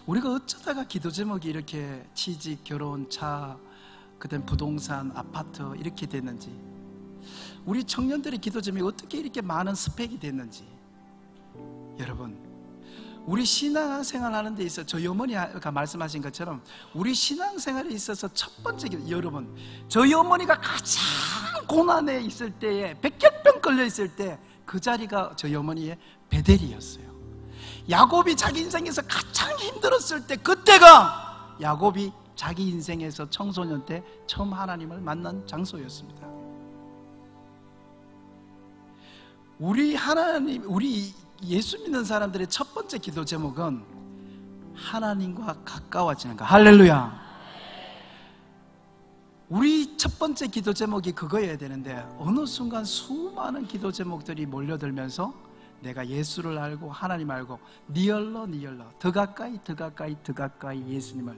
우리가 어쩌다가 기도 제목이 이렇게 취직, 결혼, 차, 그다음 부동산, 아파트 이렇게 됐는지, 우리 청년들의 기도 제목이 어떻게 이렇게 많은 스펙이 됐는지, 여러분, 우리 신앙생활 하는 데 있어서 저희 어머니가 말씀하신 것처럼 우리 신앙생활에 있어서 첫 번째, 여러분, 저희 어머니가 가장 고난에 있을 때에, 백혈병 걸려 있을 때 그 자리가 저희 어머니의 베델이었어요. 야곱이 자기 인생에서 가장 힘들었을 때, 그때가 야곱이 자기 인생에서 청소년 때 처음 하나님을 만난 장소였습니다. 우리 예수 믿는 사람들의 첫 번째 기도 제목은 하나님과 가까워지는 것. 할렐루야. 우리 첫 번째 기도 제목이 그거여야 되는데, 어느 순간 수많은 기도 제목들이 몰려들면서 내가 예수를 알고 하나님 알고 니얼러 더 가까이 더 가까이 더 가까이 예수님을,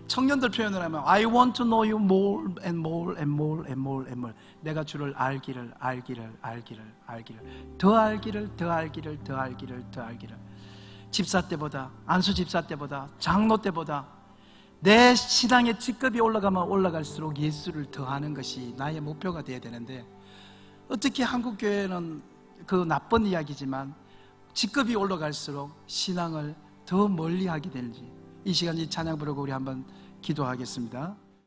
청년들 표현을 하면 I want to know you more and more and more and more and more. 내가 주를 알기를 더 알기를, 집사 때보다, 안수 집사 때보다, 장로 때보다 내 신앙의 직급이 올라가면 올라갈수록 예수를 더 아는 것이 나의 목표가 되어야 되는데, 어떻게 한국교회는 그 나쁜 이야기지만 직급이 올라갈수록 신앙을 더 멀리 하게 되는지, 이 시간 이 찬양 부르고 우리 한번 기도하겠습니다.